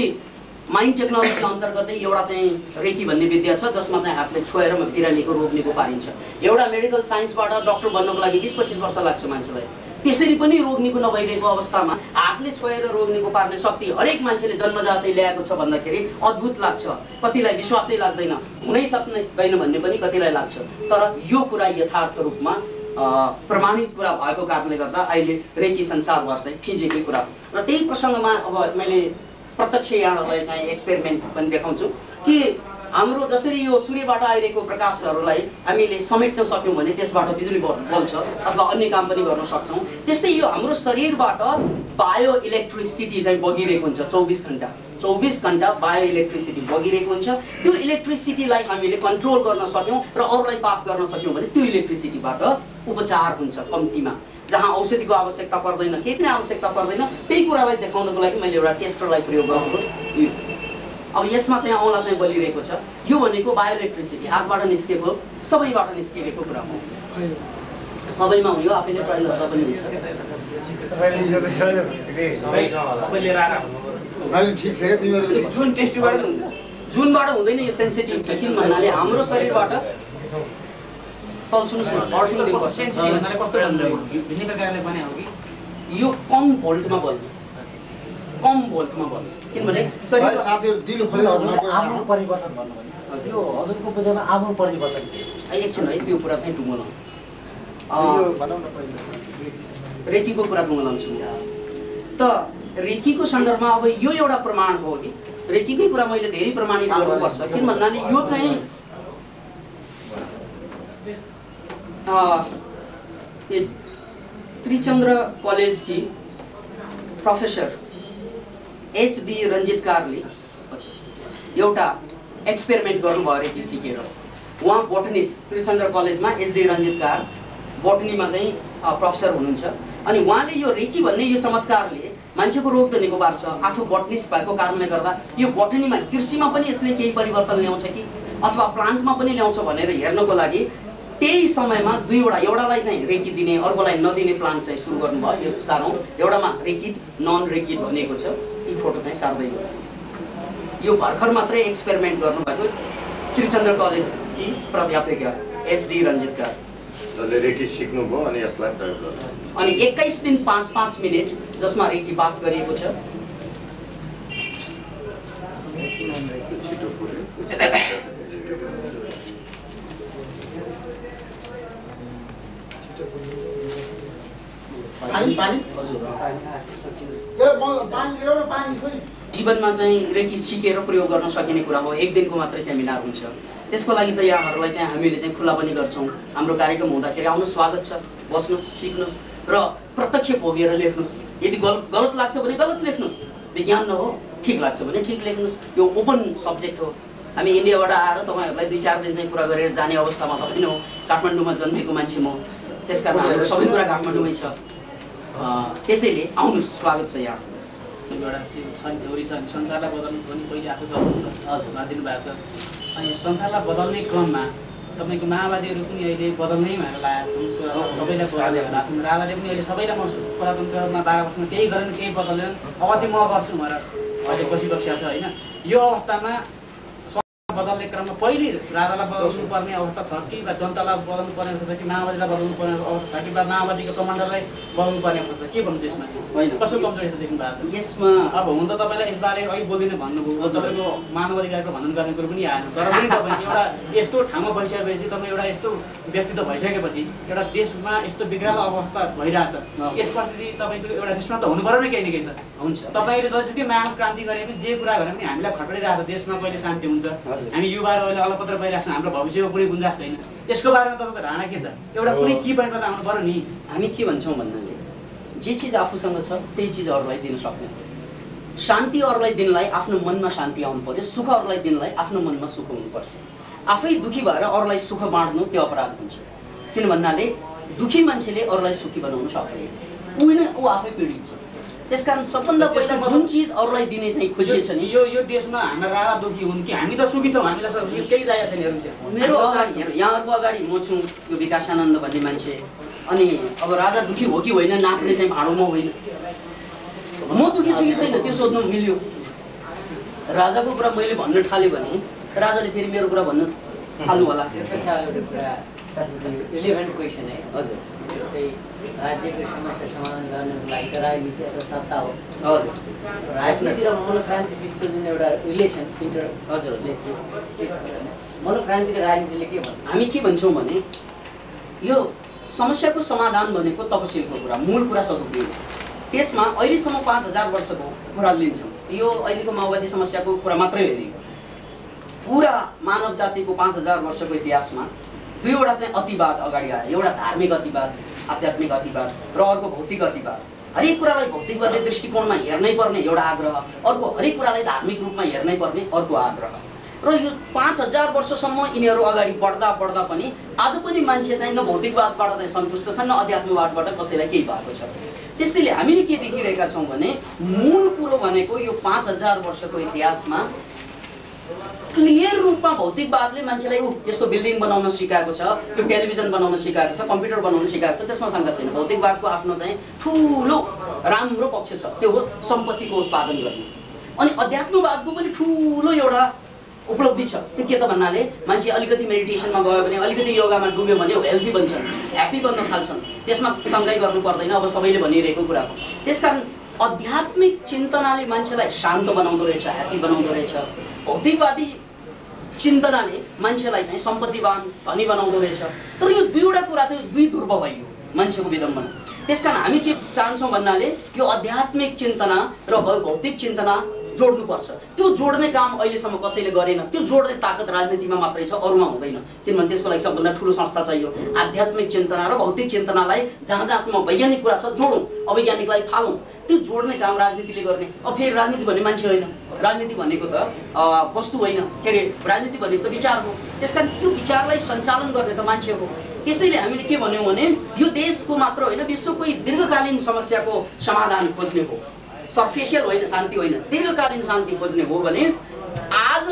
माइन्ड टेक्नोलोजी अन्तर्गतै एउटा चाहिँ रेकी भन्ने विद्या छ, जसमा चाहिँ हातले छोएर बिरामीको रोग निको पारिन्छ। एउटा मेडिकल साइन्सबाट डक्टर बन्नको लागि 20-25 वर्ष लाग्छ मान्छेलाई, त्यसरी पनि रोग निको नभइरहेको अवस्थामा हातले छोएर रोग निको पार्ने शक्ति हरेक मान्छेले जन्मजातै ल्याएको छ भन्दाखेरि अद्भुत लाग्छ। कतिलाई विश्वासै लाग्दैन, हुनै सक्दैन भन्ने पनि कतिलाई लाग्छ। तर यो कुरा यथार्थ रूपमा प्रमाणित कुरा भएको कारणले गर्दा अहिले रेकी संसारभर चाहिँ फिजेकै कुरा हो। र त्यही प्रसङ्गमा अब मैले प्रत्यक्ष यहाँहरूलाई चाहिँ एक्सपेरिमेन्ट पनि देखाउँछु कि हाम्रो जसरी यो सूर्यबाट आइरहेको प्रकाशहरूलाई हामीले समेट्न सक्यौँ भने त्यसबाट बिजुली बल्छ अथवा अन्य काम पनि गर्न सक्छौँ। त्यस्तै यो हाम्रो शरीरबाट बायो इलेक्ट्रिसिटी चाहिँ बगिरहेको हुन्छ 24 घण्टा बायो इलेक्ट्रिसिटी बगिरहेको हुन्छ। त्यो इलेक्ट्रिसिटीलाई हामीले कन्ट्रोल गर्न सक्यौँ र अरूलाई पास गर्न सक्यौँ भने त्यो इलेक्ट्रिसिटीबाट उपचार हुन्छ कम्तीमा, जहाँ औषधिको आवश्यकता पर्दैन, केही पनि आवश्यकता पर्दैन। त्यही कुरालाई देखाउनको लागि मैले एउटा टेस्टरलाई प्रयोग गरेको। अब यसमा चाहिँ औँला चाहिँ बलिरहेको छ, यो भनेको बायो इलेक्ट्रिसिटी हातबाट निस्केको, सबैबाट निस्किरहेको कुरा हो। सबैमा हुने हो, आफैले ट्राई गर्दा पनि हुन्छ। जुन टेस्टबाट हुन्छ, जुनबाट हुँदैन, यो सेन्सिटिभ छ। किन भन्नाले हाम्रो शरीरबाट तल सुन्नुहोस् न, अर्थिङ दिनुपर्छ। यो कम भोल्टमा बल्ने, कम भोल्टमा बल्ने। किनभने आमूल परिवर्तन भन्नु भने यो हजुरको बुझाइमा आमूल परिवर्तन एकछिन है, त्यो कुरा चाहिँ टुङ्गो रेकीको कुरा टुङ्गो लाउँछु त। रेकीको सन्दर्भमा अब यो एउटा प्रमाण हो कि रेकीकै कुरा मैले धेरै प्रमाणित गर्नुपर्छ। किन भन्नाले यो चाहिँ त्रिचन्द्र कलेजकी प्रोफेसर एचडी रञ्जित कारले एउटा एक्सपेरिमेन्ट गर्नुभयो रेकी सिकेर। उहाँ बोटनिस्ट त्रिचन्द्र कलेजमा SD रञ्जित कार बोटनीमा चाहिँ प्रोफेसर हुनुहुन्छ। अनि उहाँले यो रेकी भन्ने यो चमत्कारले मान्छेको रोग त निको पार्छ। आफू बोटनिस्ट भएको कारणले गर्दा यो बोटनीमा कृषिमा पनि यसले केही परिवर्तन ल्याउँछ कि अथवा प्लान्टमा पनि ल्याउँछ भनेर हेर्नको लागि त्यही समयमा दुईवटा, एउटालाई चाहिँ रेकी दिने अर्कोलाई नदिने प्लान्ट चाहिँ सुरु गर्नुभयो। यो सारौँ एउटामा रेकिड नन रेकिड भनेको छ। यी फोटो चाहिँ सार्दै यो भर्खर मात्रै एक्सपेरिमेन्ट गर्नुभएको त्रिचन्द्र कलेजकी प्राध्यापक SD रञ्जित कार। जसले रेकी सिक्नुभयो अनि यसलाई प्रयोग गर्नु। अनि 21 दिन 5-5 मिनेट जसमा रेकी पास गरिएको छ। छिटो पुर्यो। जीवनमा चाहिँ रेकी सिकेर प्रयोग गर्न सकिने कुरा हो। एक दिनको मात्रै सेमिनार हुन्छ। त्यसको लागि त यहाँहरूलाई चाहिँ हामीले चाहिँ खुला पनि गर्छौँ। हाम्रो कार्यक्रम हुँदाखेरि आउनु स्वागत छ, बस्नुहोस्, सिक्नुहोस् र प्रत्यक्ष भोगेर लेख्नुहोस्। यदि गलत लाग्छ भने गलत लेख्नुहोस्, विज्ञान न हो। ठिक लाग्छ भने ठिक लेख्नुहोस्। यो ओपन सब्जेक्ट हो। हामी इन्डियाबाट आएर तपाईँहरूलाई 2-4 दिन चाहिँ कुरा गरेर जाने अवस्थामा त होइन हो। काठमाडौँमा जन्मेको मान्छे म, त्यसकारण हाम्रो सबै कुरा काठमाडौँमै छ। त्यसैले आउनुहोस्, स्वागत छ यहाँ। एउटा थ्योरी छ, संसारलाई बदल्नु पनि पहिले आफू बदल्नु छ। हजुर दिनुभएको छ। अनि संसारलाई बदल्ने क्रममा तपाईँको माओवादीहरू पनि अहिले बदल्नै भनेर लागेको छन्। सबैलाई बदल्ने भनेर आफ्नो राजाले पनि अहिले सबैलाई म प्रजातन्त्रमा 12 वर्षमा केही गरेन, केही बदलेन, अब चाहिँ म गर्छु भनेर अहिले बसिबसेको छ होइन। यो अवस्थामा बदल्ने क्रममा पहिले राजालाई बदल्नु पर्ने अवस्था छ कि वा जनतालाई बदल्नु पर्ने अवस्था छ कि माओवादीलाई बदल्नु पर्ने अवस्था छ कि वा माओवादीको कमान्डरलाई बदल्नु पर्ने अवस्था छ? के भन्नु यसमा? कसो कमजोरी देख्नु भएको छ यसमा? अब हुन त तपाईँलाई यसबारे अहिले बोल्दिनँ भन्नुभयो, तपाईँको मानव अधिकारको खण्डन गर्ने कुरो पनि आएन। तर पनि तपाईँ एउटा यस्तो ठाउँमा बसिसकेपछि, तपाईँ एउटा यस्तो व्यक्तित्व भइसकेपछि, एउटा देशमा यस्तो बिग्रालो अवस्था भइरहेछ, यसप्रति तपाईँको एउटा रिस्पन्स त हुनु पर्यो नि केही न केही त हुन्छ। तपाईँले जसुकै मानव क्रान्ति गरे पनि जे कुरा गरे पनि हामीलाई खटपडिरहेको छ। देशमा कहिले शान्ति हुन्छ? हामी युवाहरू अहिले अलपत्र पाइरहेको छौँ, हाम्रो भविष्यको कुनै गुन्जास छैन। यसको बारेमा तपाईँको धारणा के छ? एउटा कुनै की पोइन्टमा त आउनु पर्यो नि। हामी के भन्छौँ भन्नाले जे चिज आफूसँग छ त्यही चिज अरूलाई दिन सक्ने। शान्ति अरूलाई दिनलाई आफ्नो मनमा शान्ति आउनु पर्यो, सुख अरूलाई दिनलाई आफ्नो मनमा सुख हुनुपर्छ। आफै दुखी भएर अरूलाई सुख बाँड्नु त्यो अपराध हुन्छ। किन भन्नाले दुखी मान्छेले अरूलाई सुखी बनाउन सक्दैन, ऊ आफै पीडित छ। त्यसकारण सबभन्दा पहिला जुन चिज अरूलाई दिने चाहिँ खोजिएछ नि, यो देशमा हाम्रा राजा दुखी हुन् कि हामी त सुखी छौँ? हामीलाई केही चाहिएको छैन हेर्नु चाहिँ। मेरो अगाडि हेर, यहाँहरूको अगाडि म छु, यो विकासानन्द भन्ने मान्छे। अनि अब राजा दुखी हो कि होइन नाप्ने चाहिँ भाँडोमा होइन। म दुखी छु कि छैन त्यो सोध्नु मिल्यो। राजाको कुरा मैले भन्न थालेँ भने राजाले फेरि मेरो कुरा भन्न थाल्नु होला। रिलेभेन्ट क्वेसन है। हजुर, जस्तै राज्यको समस्या समाधान गर्नको लागि त राजनीति अथवा सत्ता हो। हजुर, राजनीति र मनोक्रान्ति बिचको जुन एउटा रिलेसन हजुर, मनोक्रान्ति र राजनीतिले के भन्छ? हामी के भन्छौँ भने यो समस्याको समाधान भनेको तपसिलको कुरा, मूल कुरा सदुपयोग। त्यसमा अहिलेसम्म 5000 वर्षको कुरा लिन्छौँ। यो अहिलेको माओवादी समस्याको कुरा मात्रै होइन, पुरा मानव जातिको 5000 वर्षको इतिहासमा दुईवटा चाहिँ अतिवाद अगाडि आयो। एउटा धार्मिक अतिवाद, आध्यात्मिक अतिवाद र अर्को भौतिक अतिवाद। हरेक कुरालाई भौतिकवादी दृष्टिकोणमा हेर्नै पर्ने एउटा आग्रह, अर्को हरेक कुरालाई धार्मिक रूपमा हेर्नै पर्ने अर्को आग्रह। र यो 5000 वर्षसम्म यिनीहरू अगाडि बढ्दा बढ्दा पनि आज पनि मान्छे चाहिँ न भौतिकवादबाट चाहिँ सन्तुष्ट छन्, न अध्यात्मवादबाट कसैलाई केही भएको छ। त्यसैले हामीले के देखिरहेका छौँ भने मूल कुरो भनेको यो 5000 वर्षको इतिहासमा क्लियर रूपमा भौतिकवादले मान्छेलाई यस्तो बिल्डिङ बनाउन सिकाएको छ, यो टेलिभिजन बनाउन सिकाएको छ, कम्प्युटर बनाउन सिकाएको छ, त्यसमा शङ्का छैन। भौतिकवादको आफ्नो चाहिँ ठुलो राम्रो पक्ष छ, त्यो हो सम्पत्तिको उत्पादन गर्नु। अनि अध्यात्मवादको पनि ठुलो एउटा उपलब्धि छ। त्यो के त भन्नाले मान्छे अलिकति मेडिटेसनमा गयो भने, अलिकति योगामा डुब्यो भने हेल्थी बन्छन्, एक्टिभ बन्न थाल्छन्। त्यसमा सँगै गर्नु पर्दैन, अब सबैले भनिरहेको कुरा हो। त्यसकारण आध्यात्मिक चिन्तनाले मान्छेलाई शान्त बनाउँदो रहेछ, ह्याप्पी बनाउँदो रहेछ। भौतिकवादी चिन्तनाले मान्छेलाई चाहिँ सम्पत्तिवान, धनी बनाउँदो रहेछ। तर यो दुईवटा कुरा चाहिँ दुई ध्रुव भयो मान्छेको विडम्बना। त्यसकारण हामी के चाहन्छौँ भन्नाले यो आध्यात्मिक चिन्तना र भौतिक चिन्तना जोड्नुपर्छ। त्यो जोड्ने काम अहिलेसम्म कसैले गरेन। त्यो जोड्ने ताकत राजनीतिमा मात्रै छ, अरूमा हुँदैन। किनभने त्यसको लागि सबभन्दा ठुलो संस्था चाहियो। आध्यात्मिक चिन्तना र भौतिक चिन्तनालाई जहाँ जहाँसम्म वैज्ञानिक कुरा छ जोडौँ, अवैज्ञानिकलाई फालौँ। त्यो जोड्ने काम राजनीतिले गर्ने। अब फेरि राजनीति भन्ने मान्छे होइन, राजनीति भनेको त वस्तु होइन, के अरे राजनीति भनेको त विचार हो। त्यसकारण त्यो विचारलाई सञ्चालन गर्ने त मान्छे हो। त्यसैले हामीले के भन्यौँ भने यो देशको मात्र होइन विश्वकै दीर्घकालीन समस्याको समाधान खोज्ने हो, सर्फेसियल होइन, शान्ति होइन, दीर्घकालीन शान्ति खोज्ने हो भने आज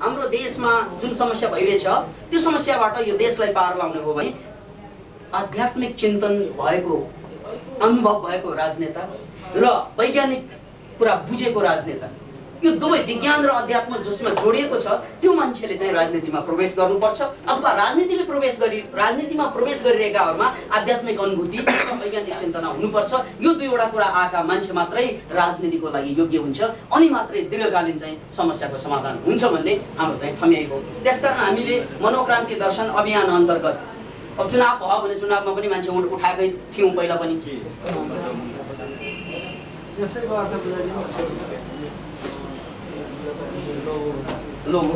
हाम्रो देशमा जुन समस्या भइरहेछ त्यो समस्याबाट यो देशलाई पार लाउने हो भने आध्यात्मिक चिन्तन भएको, अनुभव भएको राजनेता र वैज्ञानिक कुरा बुझेको राजनेता, यो दुवै विज्ञान र अध्यात्म जसमा जोडिएको छ त्यो मान्छेले चाहिँ राजनीतिमा प्रवेश गर्नुपर्छ, अथवा राजनीतिमा प्रवेश गरिरहेकाहरूमा आध्यात्मिक अनुभूति र वैज्ञानिक चिन्तना हुनुपर्छ। यो दुईवटा कुरा आएका मान्छे मात्रै राजनीतिको लागि योग्य हुन्छ, अनि मात्रै दीर्घकालीन चाहिँ समस्याको समाधान हुन्छ भन्ने हाम्रो चाहिँ ठम्याइ हो। त्यसकारण हामीले मनोक्रान्ति दर्शन अभियान अन्तर्गत अब चुनाव भयो भने चुनावमा पनि मान्छे उठाएकै थियौँ पहिला पनि। लोगो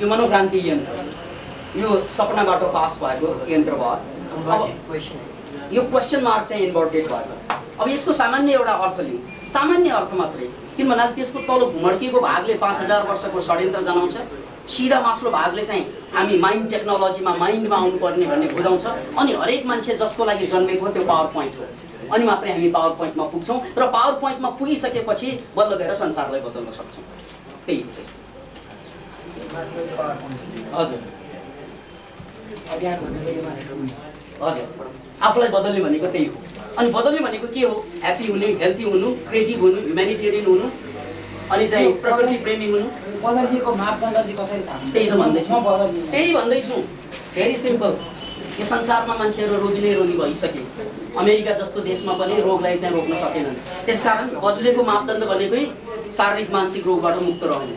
यो मनोक्रान्ति यन्त्र, यो सपनाबाट पास भएको यन्त्र भयो। अब यो क्वेसन मार्क चाहिँ इन्भर्टेड भएको। अब यसको सामान्य एउटा अर्थ लिउँ, सामान्य अर्थ मात्रै, किन भन्नाले त्यसको तल भुमड्किएको भागले 5000 वर्षको षड्यन्त्र जनाउँछ, सिधा मास्लो भागले चाहिँ हामी माइन्ड टेक्नोलोजीमा माइन्डमा आउनुपर्ने भन्ने बुझाउँछ, अनि हरेक मान्छे जसको लागि जन्मेको हो त्यो पावर पोइन्ट हो, अनि मात्रै हामी पावर पोइन्टमा पुग्छौँ र पावर पोइन्टमा पुगिसकेपछि बल्ल गएर संसारलाई बदल्न सक्छौँ। त्यही हो। हजुर हजुर आफूलाई बदल्ने भनेको त्यही हो। अनि बदल्ने भनेको के हो? ह्याप्पी हुनु, हेल्थी हुनु, क्रिएटिभ हुनु, ह्युम्यानिटेरियन हुनु, अनि चाहिँ प्रकृति प्रेमी हुनु। बदलिएको मापदण्ड चाहिँ कसरी थाहा? त्यही त भन्दैछु, भेरी सिम्पल। यो संसारमा मान्छेहरू रोगी नै रोगी भइसके, अमेरिका जस्तो देशमा पनि रोगलाई चाहिँ रोक्न सकेनन्। त्यसकारण बदलेको मापदण्ड भनेकै शारीरिक मानसिक रोगबाट मुक्त रहनु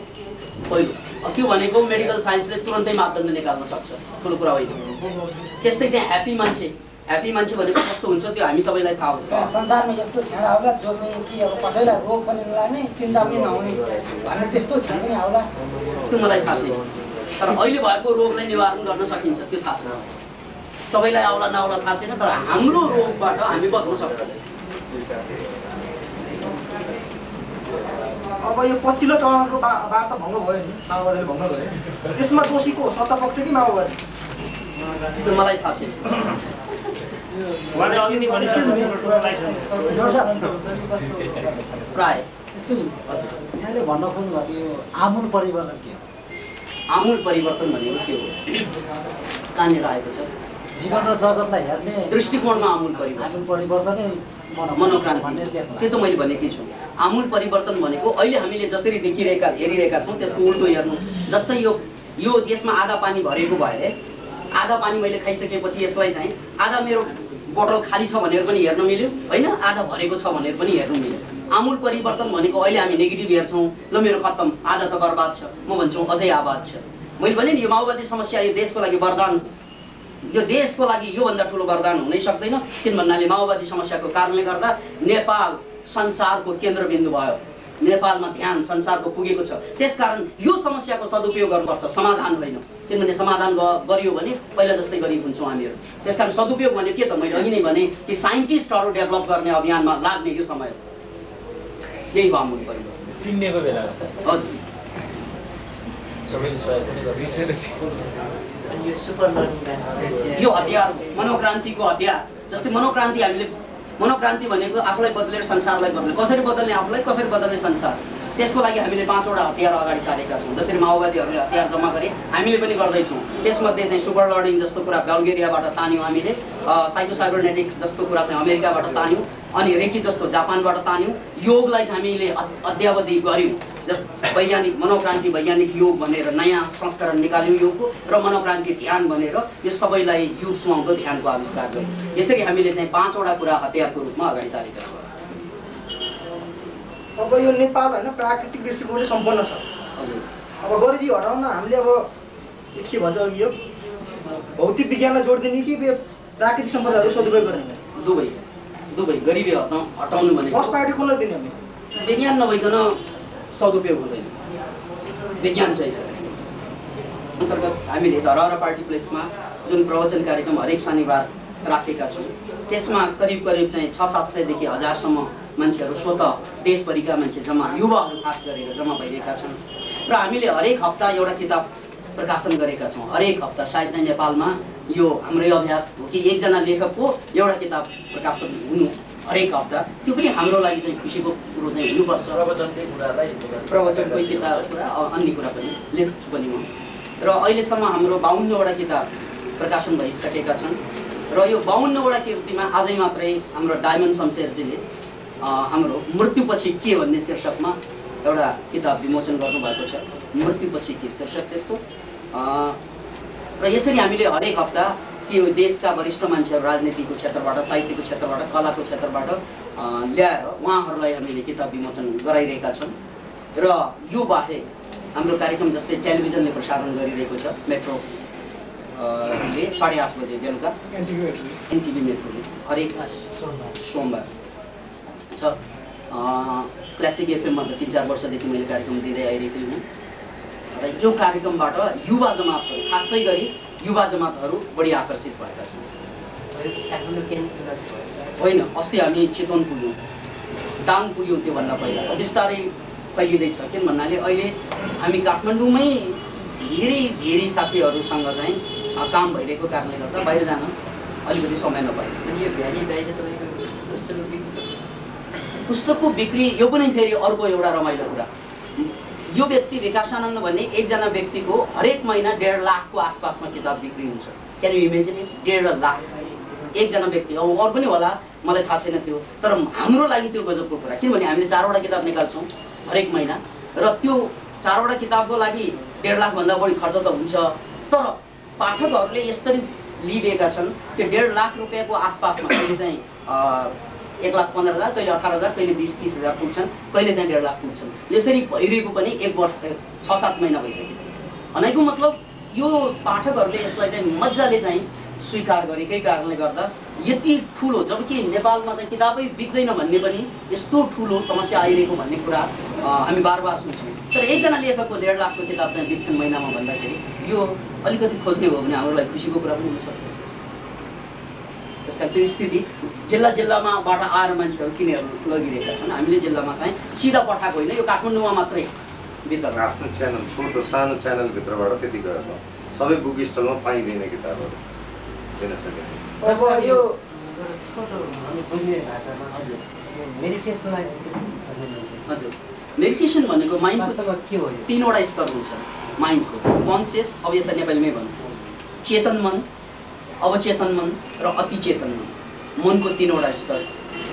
पहिलो। त्यो भनेको मेडिकल साइन्सले तुरन्तै मापदण्ड निकाल्न सक्छ, ठुलो कुरा होइन। त्यस्तै चाहिँ ह्याप्पी मान्छे भनेको कस्तो हुन्छ त्यो हामी सबैलाई थाहा हो। संसारमा यस्तो क्षण आउला जो चाहिँ कि अब कसैलाई रोग पनि नलाग्ने, चिन्ता पनि नहुने भन्ने त्यस्तो क्षण पनि आउला, त्यो मलाई थाहा छैन। तर अहिले भएको रोगलाई निवारण गर्न सकिन्छ त्यो थाहा छ। सबैलाई आउला नआउला थाहा छैन, तर हाम्रो रोगबाट हामी बच्न सक्छौँ। अब यो पछिल्लो चरणको वार्ता भङ्ग भयो नि, माओवादीले भङ्ग गरे, यसमा दोषीको सत्ता पक्ष कि माओवादी? त्यो मलाई थाहा छैन। प्राय यहाँले भन्न खोज्नु भएको यो आमूल परिवर्तन के हो? आमूल परिवर्तन भनेको के हो? कहाँनिर आएको छ? जीवन र जगतलाई हेर्ने दृष्टिकोणमा आमूल परिवर्तनै मनोक्रान्ति। त्यो त मैले भनेकै छु। आमूल परिवर्तन भनेको अहिले हामीले जसरी हेरिरहेका छौँ त्यसको उल्टो हेर्नु। जस्तै यो यसमा आधा पानी भरेको भए, आधा पानी मैले खाइसकेपछि यसलाई चाहिँ आधा मेरो बोतल खाली छ भनेर पनि हेर्न मिल्यो होइन, आधा भरेको छ भनेर पनि हेर्नु मिल्यो। आमूल परिवर्तन भनेको अहिले हामी नेगेटिभ हेर्छौँ, ल मेरो खत्तम, आधा त बर्बाद छ, म भन्छु अझै आबाद छ। मैले भने नि यो माओवादी समस्या यो देशको लागि वरदान, यो देशको लागि योभन्दा ठुलो वरदान हुनै सक्दैन। किन भन्नाले माओवादी समस्याको कारणले गर्दा नेपाल संसारको केन्द्रबिन्दु भयो, नेपालमा ध्यान संसारको पुगेको छ। त्यसकारण यो समस्याको सदुपयोग गर्नुपर्छ, समाधान होइन। किनभने समाधान गरियो भने पहिला जस्तै गरिब हुन्छौँ हामीहरू। त्यसकारण सदुपयोग भने के त? मैले अघि नै भने कि साइन्टिस्टहरू डेभलप गर्ने अभियानमा लाग्ने यो समय हो। यही हो आमूल परिवर्तन। चिन्नेको बेला हजुर सबैले सहयोग पनि गर्छ। यो हतियार मनोक्रान्तिको हतियार। जस्तै मनोक्रान्ति भनेको आफूलाई बदलेर संसारलाई बदल्ने। कसरी बदल्ने आफूलाई, कसरी बदल्ने संसार, त्यसको लागि हामीले 5वटा हतियार अगाडि सारेका छौँ। जसरी माओवादीहरूले हतियार जम्मा गरे हामीले पनि गर्दैछौँ। त्यसमध्ये चाहिँ सुपर लर्डिङ जस्तो कुरा बल्गेरियाबाट तान्यौँ हामीले, साइबरनेटिक्स जस्तो कुरा चाहिँ अमेरिकाबाट तान्यौँ, अनि रेकी जस्तो जापानबाट तान्यौँ। योगलाई चाहिँ हामीले अद्यावधि गऱ्यौँ। वैज्ञानिक मनोक्रान्ति वैज्ञानिक योग भनेर नयाँ संस्करण निकाल्यौँ योगको, र मनोक्रान्ति ध्यान भनेर यो सबैलाई युग सुहाउँदो ध्यानको आविष्कार गर्यौँ। यसरी हामीले चाहिँ 5वटा कुरा हतियारको रूपमा अगाडि सारेका छौँ। अब यो नेपाल होइन प्राकृतिक दृष्टिकोणले सम्पन्न छ। हजुर अब गरिबी हटाउन हामीले अब के भन्छ अघि यो भौतिक विज्ञानलाई जोड दिने कि प्राकृतिक सम्पदाहरू सदुपयोग गर्ने? दुवै गरिबी हटाउनु भनेको फर्स्ट प्रायोरिटी कसलाई दिने हामीले? विज्ञान नभइकन सदुपयोग हुँदैन, विज्ञान चाहिँ छ। अन्तर्गत हामीले धरहरा पार्टी प्लेसमा जुन प्रवचन कार्यक्रम हरेक शनिबार राखेका छौँ त्यसमा करिब चाहिँ 600-700 देखि 1000सम्म मान्छेहरू स्वतः देशभरिका मान्छे जम्मा युवाहरू खास गरेर जम्मा भइरहेका छन् र हामीले हरेक हप्ता एउटा किताब प्रकाशन गरेका छौँ। हरेक हप्ता सायद चाहिँ नेपालमा यो हाम्रो अभ्यास हो कि एकजना लेखकको एउटा किताब प्रकाशन हुनु हरेक हप्ता, त्यो पनि हाम्रो लागि चाहिँ खुसीको कुरो चाहिँ हुनुपर्छ। प्रवचनकै किताब कुरा अन्य कुरा पनि लेख्छु पनि म। र अहिलेसम्म हाम्रो 52वटा किताब प्रकाशन भइसकेका छन् र यो 52वटा कृतिमा आजै मात्रै हाम्रो डायमन्ड शमशेरजीले हाम्रो मृत्युपछि के भन्ने शीर्षकमा एउटा किताब विमोचन गर्नुभएको छ। मृत्युपछि के शीर्षक त्यसको। र यसरी हामीले हरेक हप्ता के देशका वरिष्ठ मान्छेहरू राजनीतिको क्षेत्रबाट, साहित्यको क्षेत्रबाट, कलाको क्षेत्रबाट ल्याएर उहाँहरूलाई हामीले किताब विमोचन गराइरहेका छौँ। र यो बाहेक हाम्रो कार्यक्रम जस्तै टेलिभिजनले प्रसारण गरिरहेको छ मेट्रो ले 8:30 बजे बेलुका एनटिभी मेट्रोले हरेक सोमबार छ। क्लासिक एफएममा त 3-4 वर्षदेखि मैले कार्यक्रम दिँदै आइरहेको हुँ र यो कार्यक्रमबाट युवा जमातहरू, खासै गरी युवा जमातहरू बढी आकर्षित भएका छन्। होइन, अस्ति हामी चितवन पुग्यौँ, दाङ पुग्यौँ। त्योभन्दा पहिला बिस्तारै फैलिँदैछ। किन भन्नाले अहिले हामी काठमाडौँमै धेरै साथीहरूसँग चाहिँ काम भइरहेको कारणले गर्दा बाहिर जान अलिकति समय नपाइयो। पुस्तकको बिक्री यो पनि फेरि अर्को एउटा रमाइलो कुरा। यो व्यक्ति विकासानन्द भन्ने एकजना व्यक्तिको हरेक महिना 1.5 लाखको आसपासमा किताब बिक्री हुन्छ। Can you imagine it? 1.5 lakh एकजना व्यक्ति। अब अरू पनि होला, मलाई थाहा छैन त्यो, तर हाम्रो लागि त्यो गजबको कुरा। किनभने हामीले 4वटा किताब निकाल्छौँ हरेक महिना र त्यो 4वटा किताबको लागि 1.5 लाखभन्दा बढी खर्च त हुन्छ। तर पाठकहरूले यसरी लिइदिएका छन् कि 1.5 लाख रुपियाँको आसपासमा कहिले चाहिँ 1,15,000, कहिले 18,000, कहिले 20-30,000 पुग्छन्, कहिले चाहिँ 1.5 लाख पुग्छन्। यसरी भइरहेको पनि 1 वर्ष 6-7 महिना भइसक्यो। भनेको मतलब यो पाठकहरूले यसलाई चाहिँ मजाले चाहिँ स्वीकार गरेकै कारणले गर्दा यति ठुलो, जबकि नेपालमा चाहिँ किताबै बिक्दैन भन्ने पनि यस्तो ठुलो समस्या आइरहेको भन्ने कुरा हामी बार सुन्छौँ। तर एकजना लेखकको 1.5 लाखको किताब चाहिँ बिक्छन् महिनामा भन्दाखेरि यो अलिकति खोज्ने हो भने हाम्रो लागि खुसीको कुरा पनि हुनसक्छ। त्यसका त्यो स्थिति जिल्लामाबाट आएर मान्छेहरू किनेर लगिरहेका छन्। हामीले जिल्लामा चाहिँ सिधा पठाएको होइन, यो काठमाडौँमा मात्रै वितरण। आफ्नो च्यानल, छोटो सानो च्यानलभित्रबाट त्यति गरेर सबै बुक स्टलमा पाइँदैन किताबहरू दिन सकिन्छ। अब यो हामी बुझ्ने भाषामा हजुर मेडिटेसन भनेको माइन्डको के हो? 3वटा स्तर हुन्छ माइन्डको। कन्सियस, अब यसलाई नेपालीमै भन्नु, चेतन मन, अवचेतन मन र अतिचेतन मन। मनको 3वटा स्तर।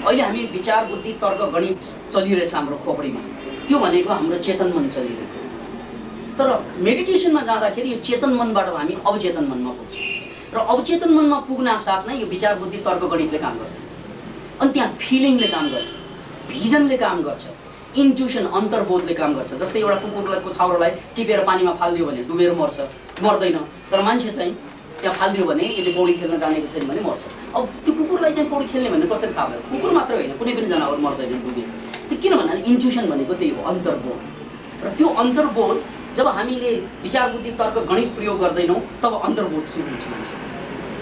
अहिले हामी विचार, बुद्धि, तर्क, गणित चलिरहेछ हाम्रो खोपडीमा, त्यो भनेको हाम्रो चेतन मन चलिरहेको। तर मेडिटेसनमा जाँदाखेरि यो चेतन मनबाट हामी अवचेतन मनमा पुग्छौँ र अवचेतन मनमा पुग्न साथ नै यो विचार, बुद्धि, तर्क, गणितले काम गर्छ। अनि त्यहाँ फिलिङले काम गर्छ, भिजनले काम गर्छ, इन्ट्युसन अन्तर्बोधले काम गर्छ। जस्तै एउटा कुकुरको छाउरालाई टिपेर पानीमा फालिदियो भने डुबेर मर्छ, मर्दैन। तर मान्छे चाहिँ त्यहाँ फालिदियो भने यदि पौडी खेल्न जानेको छैन भने मर्छ। अब त्यो कुकुरलाई चाहिँ पौडी खेल्ने भन्ने कसरी थाहा भयो? कुकुर मात्र होइन, कुनै पनि जनावर मर्दैन डुबेर। त्यो किन भन्नाले इन्ट्युसन भनेको त्यही हो, अन्तर्बोध। र त्यो अन्तर्बोध जब हामीले विचार, बुद्धि, तर्क, गणित प्रयोग गर्दैनौँ तब अन्तर्बोध सुरु हुन्छ मान्छे।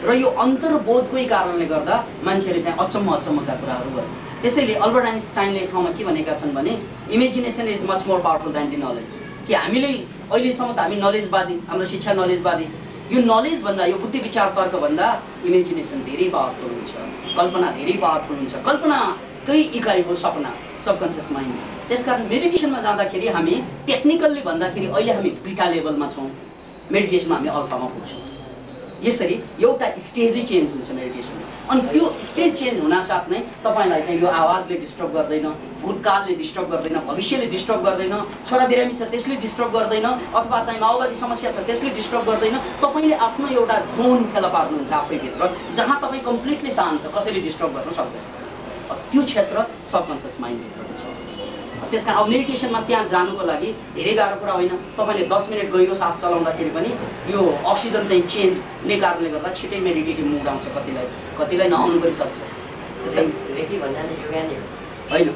र यो अन्तर्बोधकै कारणले गर्दा मान्छेले चाहिँ अचम्मका कुराहरू गर्छ। त्यसैले अल्बर्ट आइन्स्टाइनले एक ठाउँमा के भनेका छन् भने imagination is much more powerful than the knowledge. कि हामीले अहिलेसम्म त हामी नलेजवादी, हाम्रो शिक्षा नलेजवादी। यो नलेजभन्दा, यो बुद्धि, विचार, तर्कभन्दा इमेजिनेसन धेरै पावरफुल हुन्छ, कल्पना धेरै पावरफुल हुन्छ। कल्पनाकै इकाइ हो सपना, सबकन्सियस माइन्ड। त्यसकारण मेडिटेसनमा जाँदाखेरि हामी टेक्निकल्ली भन्दाखेरि अहिले हामी बिटा लेभलमा छौँ, मेडिटेसनमा हामी अल्फामा पुग्छौँ। यसरी एउटा स्टेजै चेन्ज हुन्छ मेडिटेसनमा। अनि त्यो स्टेज चेन्ज हुनासाथ नै तपाईँलाई चाहिँ यो आवाजले डिस्टर्ब गर्दैन, भूतकालले डिस्टर्ब गर्दैन, भविष्यले डिस्टर्ब गर्दैन, छोरा बिरामी छ त्यसले डिस्टर्ब गर्दैन, अथवा चाहिँ माओवादी समस्या छ त्यसले डिस्टर्ब गर्दैन। तपाईँले आफ्नो एउटा जोन फेला पार्नुहुन्छ आफैभित्र, जहाँ तपाईँ कम्प्लिटली शान्त, कसैले डिस्टर्ब गर्न सक्दैन। त्यो क्षेत्र सबकन्सियस माइन्डभित्र हुन्छ। त्यसकारण अब मेडिटेसनमा त्यहाँ जानुको लागि धेरै गाह्रो कुरा होइन। तपाईँले 10 मिनट गहिरो सास चलाउँदाखेरि पनि यो अक्सिजन चाहिँ चेन्ज हुने कारणले गर्दा छिटै मेडिटेटिभ मुड आउँछ। कतिलाई नआउनु पनि सक्छ। त्यसकारण रेकी भन्नाले योगा नै होइन,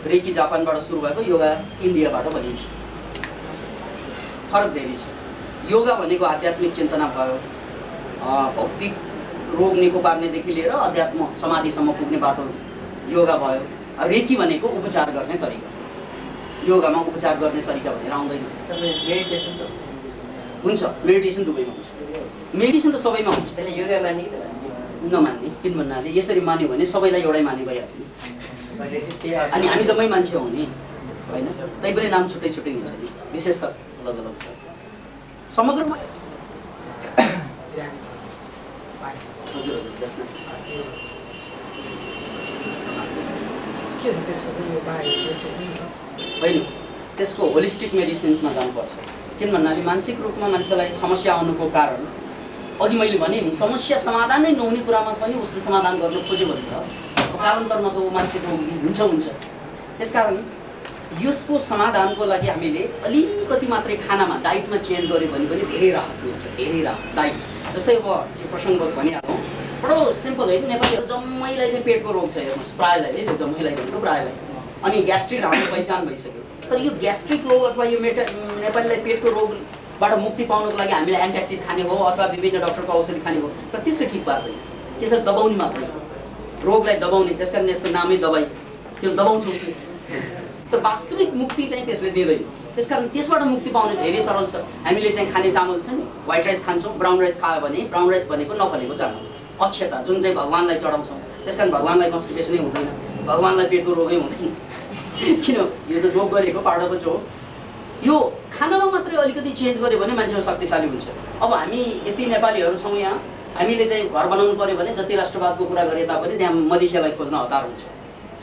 रेकी जापानबाट सुरु भएको, योगा इन्डियाबाट भनिन्छ। फरक धेरै छ। योगा भनेको आध्यात्मिक चिन्तना भयो, भौतिक रोग निको पार्नेदेखि लिएर अध्यात्म समाधिसम्म पुग्ने बाटो योगा भयो। रेकी भनेको उपचार गर्ने तरिका, योगामा उपचार गर्ने तरिका भनेर आउँदैन। मेडिटेसन त हुन्छ, मेडिटेसन दुवैमा हुन्छ, मेडिटेसन त सबैमा हुन्छ। त्यसले योगा माने नमान्ने किन भन्नाले यसरी मान्यो भने सबैलाई एउटै माने भइहाल्छ नि। अनि हामी जम्मै मान्छे हो नि होइन, तैपनि नाम छुट्टै छुट्टै हुन्छ नि, विशेष त अलग अलग छ। समग्रमा हजुर हजुर होइन, त्यसको होलिस्टिक मेडिसिनमा जानुपर्छ। किन भन्नाले मानसिक रूपमा मान्छेलाई समस्या आउनुको कारण अघि मैले भने नि समस्या समाधान नै नहुने कुरामा पनि उसले समाधान गर्न खोज्यो भने त कालान्तरमा त ऊ मान्छेको हुन्छ। त्यसकारण यसको समाधानको लागि हामीले अलिकति मात्रै खानामा डाइटमा चेन्ज गऱ्यो भने पनि धेरै राहत मिल्छ, धेरै राहत। डाइट जस्तै अब यो प्रसङ्ग भनिहालौँ, बडो सिम्पल है, नेपालीहरू जम्मैलाई चाहिँ पेटको रोग छ, हेर्नुहोस् प्रायःलाई है, जम्मैलाई भनेको प्रायःलाई। अनि ग्यास्ट्रिक हाम्रो पहिचान भइसक्यो, तर यो ग्यास्ट्रिक रोग अथवा यो नेपालीलाई पेटको रोगबाट मुक्ति पाउनको लागि हामीले एन्टासिड खाने हो अथवा विभिन्न डक्टरको औषधि खाने हो र त्यसले ठिक पार्दैन, त्यसरी दबाउने मात्रै रोगलाई दबाउने, त्यस कारण यसको नामै दबाई, त्यो दबाउँछ उसले, तर वास्तविक मुक्ति चाहिँ त्यसले दिँदैन। त्यसकारण त्यसबाट मुक्ति पाउने धेरै सरल छ। हामीले चाहिँ खाने चामल छ नि, व्हाइट राइस खान्छौँ, ब्राउन राइस खायो भने ब्राउन राइस भनेको नफलेको चामल, अक्षता जुन चाहिँ भगवान्लाई चढाउँछौँ। त्यस कारण भगवान्लाई कन्स्टिपेसनै हुँदैन, भगवान्लाई पेटको रोगै हुँदैन। किन यो त जोक गरेको पाडोको जोक। यो खानामा मात्रै अलिकति चेन्ज गऱ्यो भने मान्छेहरू शक्तिशाली हुन्छ। अब हामी यति नेपालीहरू छौँ यहाँ, हामीले चाहिँ घर बनाउनु पऱ्यो भने जति राष्ट्रवादको कुरा गरे तापनि त्यहाँ मधेसीलाई खोज्न हतार हुन्छ।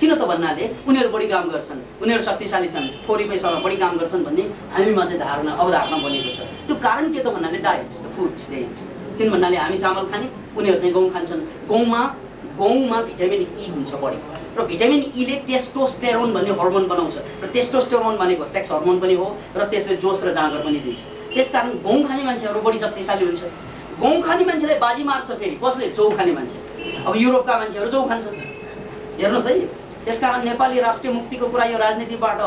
किन त भन्नाले उनीहरू बढी काम गर्छन्, उनीहरू शक्तिशाली छन्, थोरै पैसामा बढी काम गर्छन् भन्ने हामीमा चाहिँ अवधारणा बनेको छ। त्यो कारण के त भन्नाले डाइट, फुड डाइट। किन भन्नाले हामी चामल खाने, उनीहरू चाहिँ गहुँ खान्छन्। गहुँमा भिटामिन ई हुन्छ बढी, र भिटामिन ईले टेस्टोस्टेरोन भन्ने हर्मोन बनाउँछ, र टेस्टोस्टेरोन भनेको सेक्स हर्मोन पनि हो र त्यसले जोस र जाँगर पनि दिन्छ। त्यसकारण गहुँ खाने मान्छेहरू बढी शक्तिशाली हुन्छ। गहुँ खाने मान्छेलाई बाजी मार्छ फेरि कसले? जौ खाने मान्छे। अब युरोपका मान्छेहरू जौ खान्छन्, हेर्नुहोस् है। त्यसकारण नेपाली राष्ट्रिय मुक्तिको कुरा यो राजनीतिबाट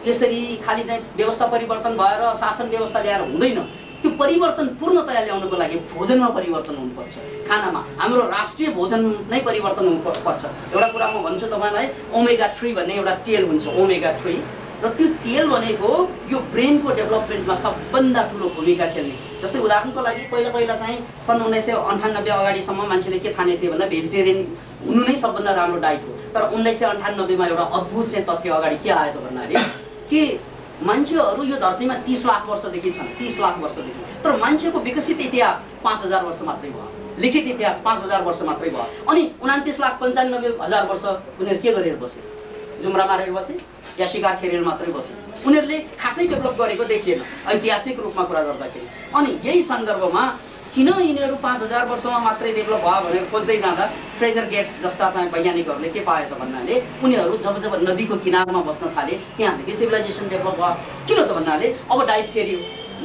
यसरी खालि चाहिँ व्यवस्था परिवर्तन भएर शासन व्यवस्था ल्याएर हुँदैन। त्यो परिवर्तन पूर्णतया ल्याउनको लागि भोजनमा परिवर्तन हुनुपर्छ, खानामा हाम्रो राष्ट्रिय भोजन नै परिवर्तन हुनुपर्छ। एउटा कुरा म भन्छु तपाईँलाई, ओमेगा 3 भन्ने एउटा तेल हुन्छ, ओमेगा 3, र त्यो तेल भनेको यो ब्रेनको डेभलपमेन्टमा सबभन्दा ठुलो भूमिका खेल्ने। जस्तै उदाहरणको लागि पहिला चाहिँ सन् 1998 अगाडिसम्म मान्छेले के ठाने थिए भन्दा भेजिटेरियन हुनु नै सबभन्दा राम्रो डाइट हो। तर 1998 मा एउटा अद्भुत चाहिँ तथ्य अगाडि के आयो त भन्नाले कि मान्छेहरू यो धरतीमा 30 लाख वर्षदेखि छन्, 30 लाख वर्षदेखि, तर मान्छेको विकसित इतिहास 5000 वर्ष मात्रै भयो, लिखित इतिहास 5000 वर्ष मात्रै भयो। अनि 29,95,000 वर्ष उनीहरू के गरेर बसे? जुम्रा मारेर बसे या शिकार खेरेर मात्रै बसे? उनीहरूले खासै डेभलप गरेको देखिएन ऐतिहासिक रूपमा कुरा गर्दाखेरि। अनि यही सन्दर्भमा किन यिनीहरू 5000 वर्षमा मात्रै डेभलप भयो भनेर खोज्दै जाँदा फ्रेजर गेट्स जस्ता चाहिँ वैज्ञानिकहरूले के पाए त भन्नाले उनीहरू जब नदीको किनारमा बस्न थाले त्यहाँदेखि सिभिलाइजेसन डेभलप भयो। किन त भन्नाले अब डाइट फेरि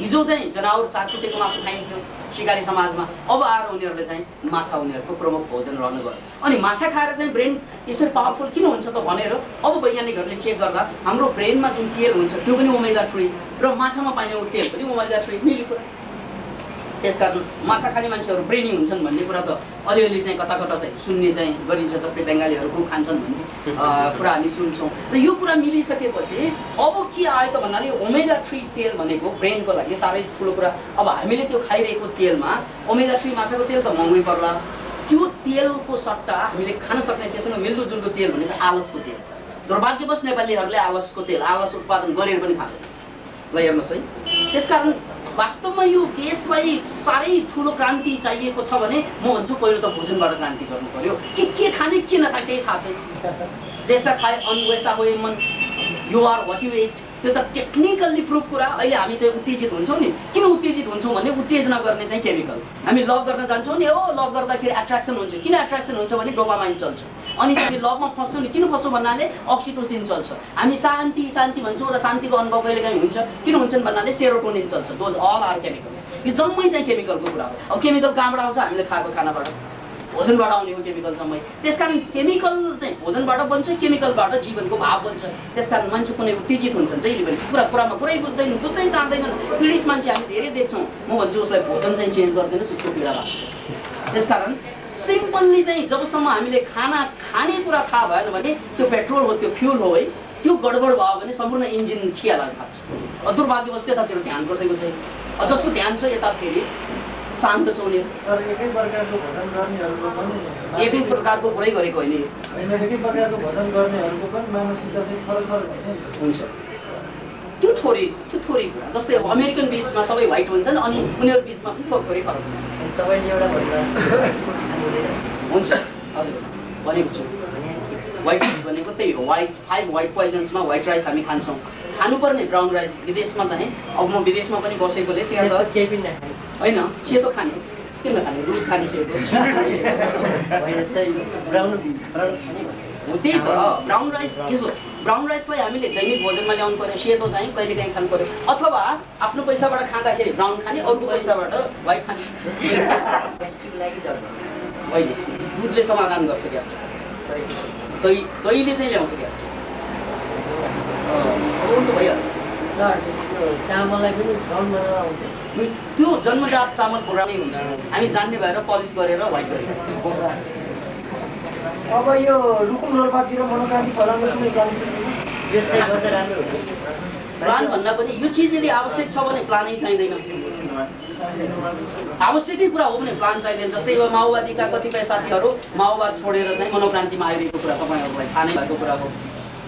हिजो चाहिँ जनावर चारकुटेको मासु खाइन्थ्यो शिकारी समाजमा, अब आएर उनीहरूले चाहिँ माछा उनीहरूको प्रमुख भोजन रहन गयो। अनि माछा खाएर चाहिँ ब्रेन यसरी पावरफुल किन हुन्छ त भनेर अब वैज्ञानिकहरूले चेक गर्दा हाम्रो ब्रेनमा जुन तेल हुन्छ त्यो पनि ओमेगा 3 र माछामा पाइने तेल पनि ओमेगा 3 मिल्ने कुरा। त्यसकारण माछा खाने मान्छेहरू ब्रेनी हुन्छन् भन्ने कुरा त अलिअलि चाहिँ कता कता चाहिँ सुन्ने चाहिँ गरिन्छ, जस्तै बङ्गालीहरू खुब खान्छन् भन्ने कुरा हामी सुन्छौँ। र यो कुरा मिलिसकेपछि अब के आयो त भन्नाले ओमेगा 3 तेल भनेको ब्रेनको लागि साह्रै ठुलो कुरा। अब हामीले त्यो खाइरहेको तेलमा ओमेगा 3 माछाको तेल त महँगै पर्ला, त्यो तेलको सट्टा हामीले खान सक्ने त्यससँग मिल्दोजुल्दो तेल भनेको आलसको तेल। दुर्भाग्यवश नेपालीहरूले आलसको तेल, आलस उत्पादन गरेर पनि खाँदैन। ल हेर्नुहोस् है। त्यसकारण वास्तवमा यो देशलाई साह्रै ठुलो क्रान्ति चाहिएको छ भने म भन्छु पहिलो त भोजनबाट क्रान्ति गर्नु पर्यो। के खाने के नखाने त्यही थाहा छैन। जैसा खाए अन्न वैसा होए मन, you are what you eat. त्यो त टेक्निकल्ली प्रुफ कुरा। अहिले हामी चाहिँ उत्तेजित हुन्छौँ नि, किन उत्तेजित हुन्छौँ भने उत्तेजना गर्ने चाहिँ केमिकल। हामी लभ गर्न जान्छौँ नि, हो लभ गर्दाखेरि एट्र्याक्सन हुन्छ। किन एट्र्याक्सन हुन्छ भने डोपामाइन चल्छ। अनि हामी लभमा फस्छौँ नि, किन फस्छौँ भन्नाले अक्सिटोसिन चल्छ। हामी शान्ति शान्ति भन्छौँ र शान्तिको अनुभव कहिलेकाहीँ हुन्छ, किन हुन्छन् भन्नाले सेरोटोनिन चल्छ। Those all are chemicals. यो जम्मै चाहिँ केमिकलको कुरा हो। अब केमिकल कहाँबाट आउँछ? हामीले खाएको खानाबाट, भोजनबाट आउने हो केमिकल जम्मै। त्यसकारण केमिकल चाहिँ भोजनबाट बन्छ, केमिकलबाट जीवनको भाव बन्छ। त्यसकारण मान्छे कुनै उत्तेजित हुन्छन् जहिले पनि, कुरामा कुरै बुझ्दैन, बुझ्नै चाहँदैनन्। पीडित मान्छे हामी धेरै देख्छौँ। म भन्छु उसलाई भोजन चाहिँ चेन्ज गरिदिनुहोस्, उसको पीडा लाग्छ। त्यसकारण सिम्पल्ली चाहिँ जबसम्म हामीले खाना खाने कुरा थाहा भएन भने त्यो पेट्रोल हो त्यो फ्युल हो है त्यो गडबड भयो भने सम्पूर्ण इन्जिन खियाला खान्छ। दुर्भाग्यवश त्यतातिर ध्यान कसैको छैन। जसको ध्यान छ यता फेरि शान्त छ उनीहरू। एकै प्रकारको भोजन गर्नेहरूको पनि एकै प्रकारको कुरै गरेको होइन एकै प्रकारको भोजन गर्नेहरूको पनि मानसिकता चाहिँ फरक हुन्छ। त्यो थोरै कुरा जस्तै अब अमेरिकन बिचमा सबै व्हाइट हुन्छन् अनि उनीहरू बिचमा पनि थोरै फरक हुन्छ। तपाईँले एउटा हुन्छ हजुर भनेको छु व्हाइट राइस भनेको त्यही हो। 5 व्हाइट पोइजन्समा व्हाइट राइस हामी खान्छौँ। खानुपर्ने ब्राउन राइस विदेशमा चाहिँ अब म विदेशमा पनि बसेकोले त्यहाँ त केही पनि नखाने होइन सेतो खाने किन खाने दुध खाने सेतो त्यही त ब्राउन राइस यसो ब्राउन राइसलाई हामीले दैनिक भोजनमा ल्याउनु पर्यो। सेतो चाहिँ कहिले काहीँ खानु पर्यो अथवा आफ्नो पैसाबाट खाँदाखेरि ब्राउन खाने अर्को पैसाबाट व्हाइट खाने होइन दुधले समाधान गर्छ ग्यास्ट्रिक दहीले चाहिँ ल्याउँछ ग्यास्ट्रिक भइहाल्छ। चामललाई पनि ब्राउन बनाएर आउँछ त्यो जन्मजात चामल पुरानै हुन्छ हामी जान्ने भएर पलिस गरेर व्हाइट गरेको। अब यो रुकुम रोल्पातिर मनोक्रान्ति फलाउने कुनै प्लान छ? यो चाहिँ गर्दा राम्रो हुन्छ। प्लान भन्दा पनि यो चिज यदि आवश्यक छ भने प्लानै चाहिँदैन। आवश्यकै कुरा हो भने प्लान चाहिँदैन। जस्तै अब माओवादीका कतिपय साथीहरू माओवाद छोडेर चाहिँ मनोक्रान्तिमा आइरहेको कुरा तपाईँहरूलाई थाहा नै भएको कुरा हो।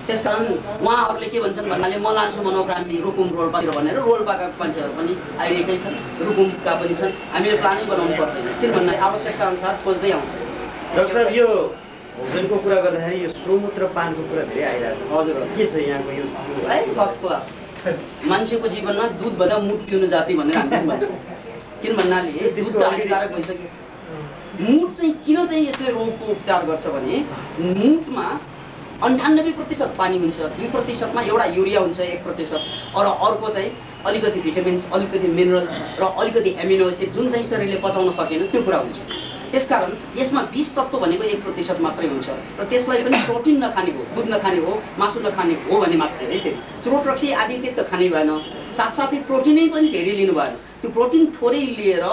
त्यसकारण उहाँहरूले के भन्छन् भन्नाले म लान्छु मनोक्रान्ति रुकुम रोल्पातिर भनेर रोल्पाका मान्छेहरू पनि आइरहेकै छन् रुकुमका पनि छन्। हामीले प्लानै बनाउनु पर्दैन किन भन्दा आवश्यकता अनुसार खोज्दै आउँछ। डाक्टर साहब यो भोजनको कुरा गर्दाखेरि यो सुमुत्र पानको कुरा धेरै आइरहेछ। हजुर के छ यहाँको यो फर्स्ट क्लास मान्छेको जीवनमा दुधभन्दा मुट पिउनु जाति भनेर हामी पनि भन्छौँ। किन भन्नाले दुध त हानिकारक भइसक्यो। मुट चाहिँ किन चाहिँ यसले रोगको उपचार गर्छ भने मुटमा 98% पानी हुन्छ 2%मा एउटा युरिया हुन्छ 1% र अर्को चाहिँ अलिकति भिटामिन्स अलिकति मिनरल्स र अलिकति एमिनो एसिड जुन चाहिँ शरीरले पचाउन सकेन त्यो कुरा हुन्छ। त्यसकारण यसमा 20 तत्त्व भनेको 1% मात्रै हुन्छ र त्यसलाई पनि प्रोटिन नखाने हो दुध नखाने हो मासु नखाने हो भने मात्रै है। फेरि चुरोट रक्सी आदि त खाने भएन साथसाथै प्रोटिनै पनि धेरै लिनु भएन। त्यो प्रोटिन थोरै लिएर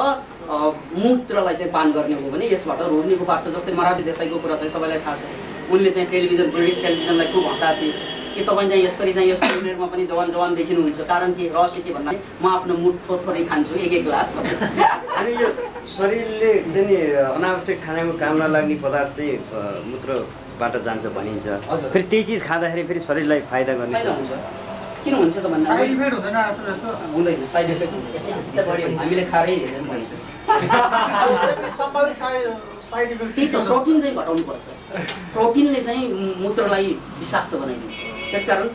मूत्रलाई चाहिँ पान गर्ने हो भने यसबाट रोग निको पार्छ। जस्तै मराठी देसाईको कुरा चाहिँ सबैलाई थाहा छ। उनले चाहिँ टेलिभिजन ब्रिटिस टेलिभिजनलाई खुब हँसाएको थिए कि तपाईँ चाहिँ यसरी चाहिँ यस्तो उमेरमा पनि जवान जवान देखिनुहुन्छ। कारण के रहस्य के भन्नाले म आफ्नो मुठ थोरै खान्छु एक ग्लास। अनि यो शरीरले चाहिँ अनावश्यक खानाको काम नलाग्ने पदार्थ चाहिँ मूत्रबाट जान्छ भनिन्छ। फेरि त्यही चिज खाँदाखेरि फेरि शरीरलाई फाइदा गर्ने हुन्छ। किन हुन्छ त भन्दा साइड इफेक्ट हुँदैन हुँदैन साइड इफेक्ट हुँदैन। हामीले खारै हेरेर भन्छ साइड इफेक्ट त्यही त प्रोटिन चाहिँ घटाउनु पर्छ। प्रोटिनले चाहिँ मूत्रलाई विषाक्त बनाइदिन्छ। त्यसकारण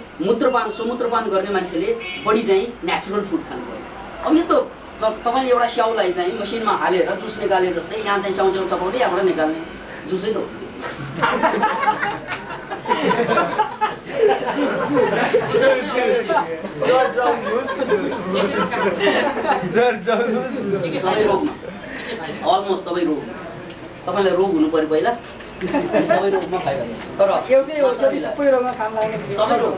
सुमूत्रपान गर्ने मान्छेले बढी चाहिँ नेचुरल फुड खानु पर्यो। अब यो त तपाईँले एउटा स्याउलाई चाहिँ मसिनमा हालेर जुस निकाले जस्तै यहाँ चाहिँ च्याउ चपाउने यहाँबाट निकाल्ने जुसै त हो। सबै रोगमा अलमोस्ट सबै रोग तपाईँलाई रोग हुनु पर्यो पहिला सबै रोगमा फाइदा हुन्छ। तर एउटै औषधि सबै रोगमा काम लाग्ने सबै रोग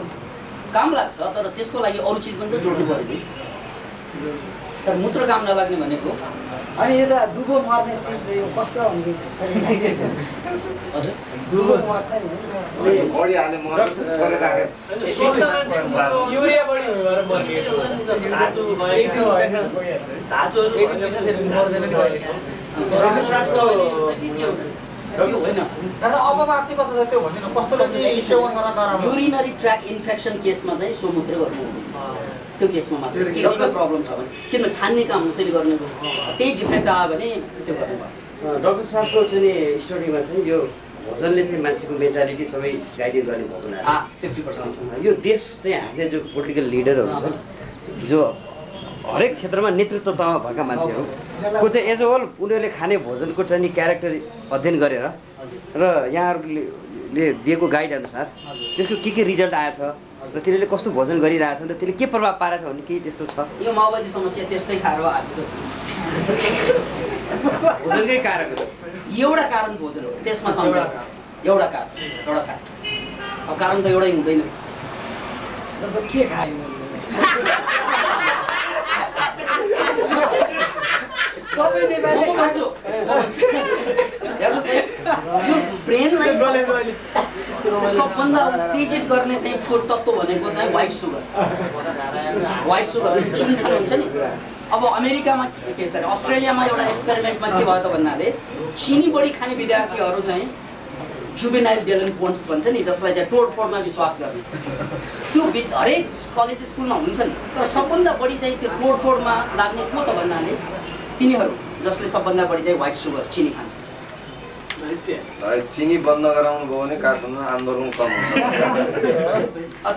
काम लाग्छ तर त्यसको लागि अरू चिज पनि त जोड्नु पर्यो नि। तर मूत्र काम नलाग्ने भनेको अनि यो त दुबो मर्ने चिज यो कस्तो हुने शरीरलाई हजुर दुबो मर्छ नि बढी हाले मर्छ थोरै राखे युरिया बढी भएर मर्किएको त्यो होइन। अबमा चाहिँ कस्तो छ त्यो भन्दिनु कस्तो सेवन गर्न नराम्रो युरिनरी ट्र्याक इन्फेक्सन केसमा चाहिँ सोमूत्र गर्नु त्यो केसमा मात्र किडनीमा प्रब्लम छ भने किनभने छान्ने काम उसैले गर्नेको त्यही डिफेक्ट आयो भने त्यो गर्नु पर्यो। डाक्टर साहबको चाहिँ स्टडीमा चाहिँ यो भोजनले चाहिँ मान्छेको मेन्टालिटी सबै गाइडेड गर्ने भएको हुनाले 50% यो देश चाहिँ हामीले जो पोलिटिकल लिडरहरू छन् जो हरेक क्षेत्रमा नेतृत्व तहमा भएका मान्छेहरूको चाहिँ एज अ होल उनीहरूले खाने भोजनको चाहिँ क्यारेक्टर अध्ययन गरेर र यहाँहरूले दिएको गाइड अनुसार त्यसको के रिजल्ट आएछ र तिनीहरूले कस्तो भोजन गरिरहेछन् र त्यसले के प्रभाव पारेछ भन्ने केही त्यस्तो छ? यो माओवादी समस्या त्यस्तै खाएर हालेको भोजनकै कारक हो। एउटा कारण भोजन हो त्यसमा सन्देह एउटा कारण अब कारण त एउटै हुँदैन। जस्तो के खायो सबै नेपाली हेर्नुहोस् यो ब्रेनलाई सबभन्दा उत्तेजित गर्ने चाहिँ फुड तत्त्व भनेको चाहिँ व्हाइट सुगर चिनी खानुहुन्छ नि। अब अमेरिकामा के छ अरे अस्ट्रेलियामा एउटा एक्सपेरिमेन्टमा के भयो त भन्नाले चिनी बढी खाने विद्यार्थीहरू चाहिँ जुभेनाइल डेलिन्क्वेन्ट्स भन्छ नि, जसलाई चाहिँ तोडफोडमा विश्वास गर्ने, त्यो हरेक कलेज स्कुलमा हुन्छन्। तर सबभन्दा बढी चाहिँ त्यो तोडफोडमा लाग्ने को त भन्नाले तिनीहरू जसले सबभन्दा बढी चाहिँ व्हाइट सुगर चिनी खान्छ। चिनी बन्द गराउनु भयो भने काठमाडौँमा आन्दोलन कम हुन्छ।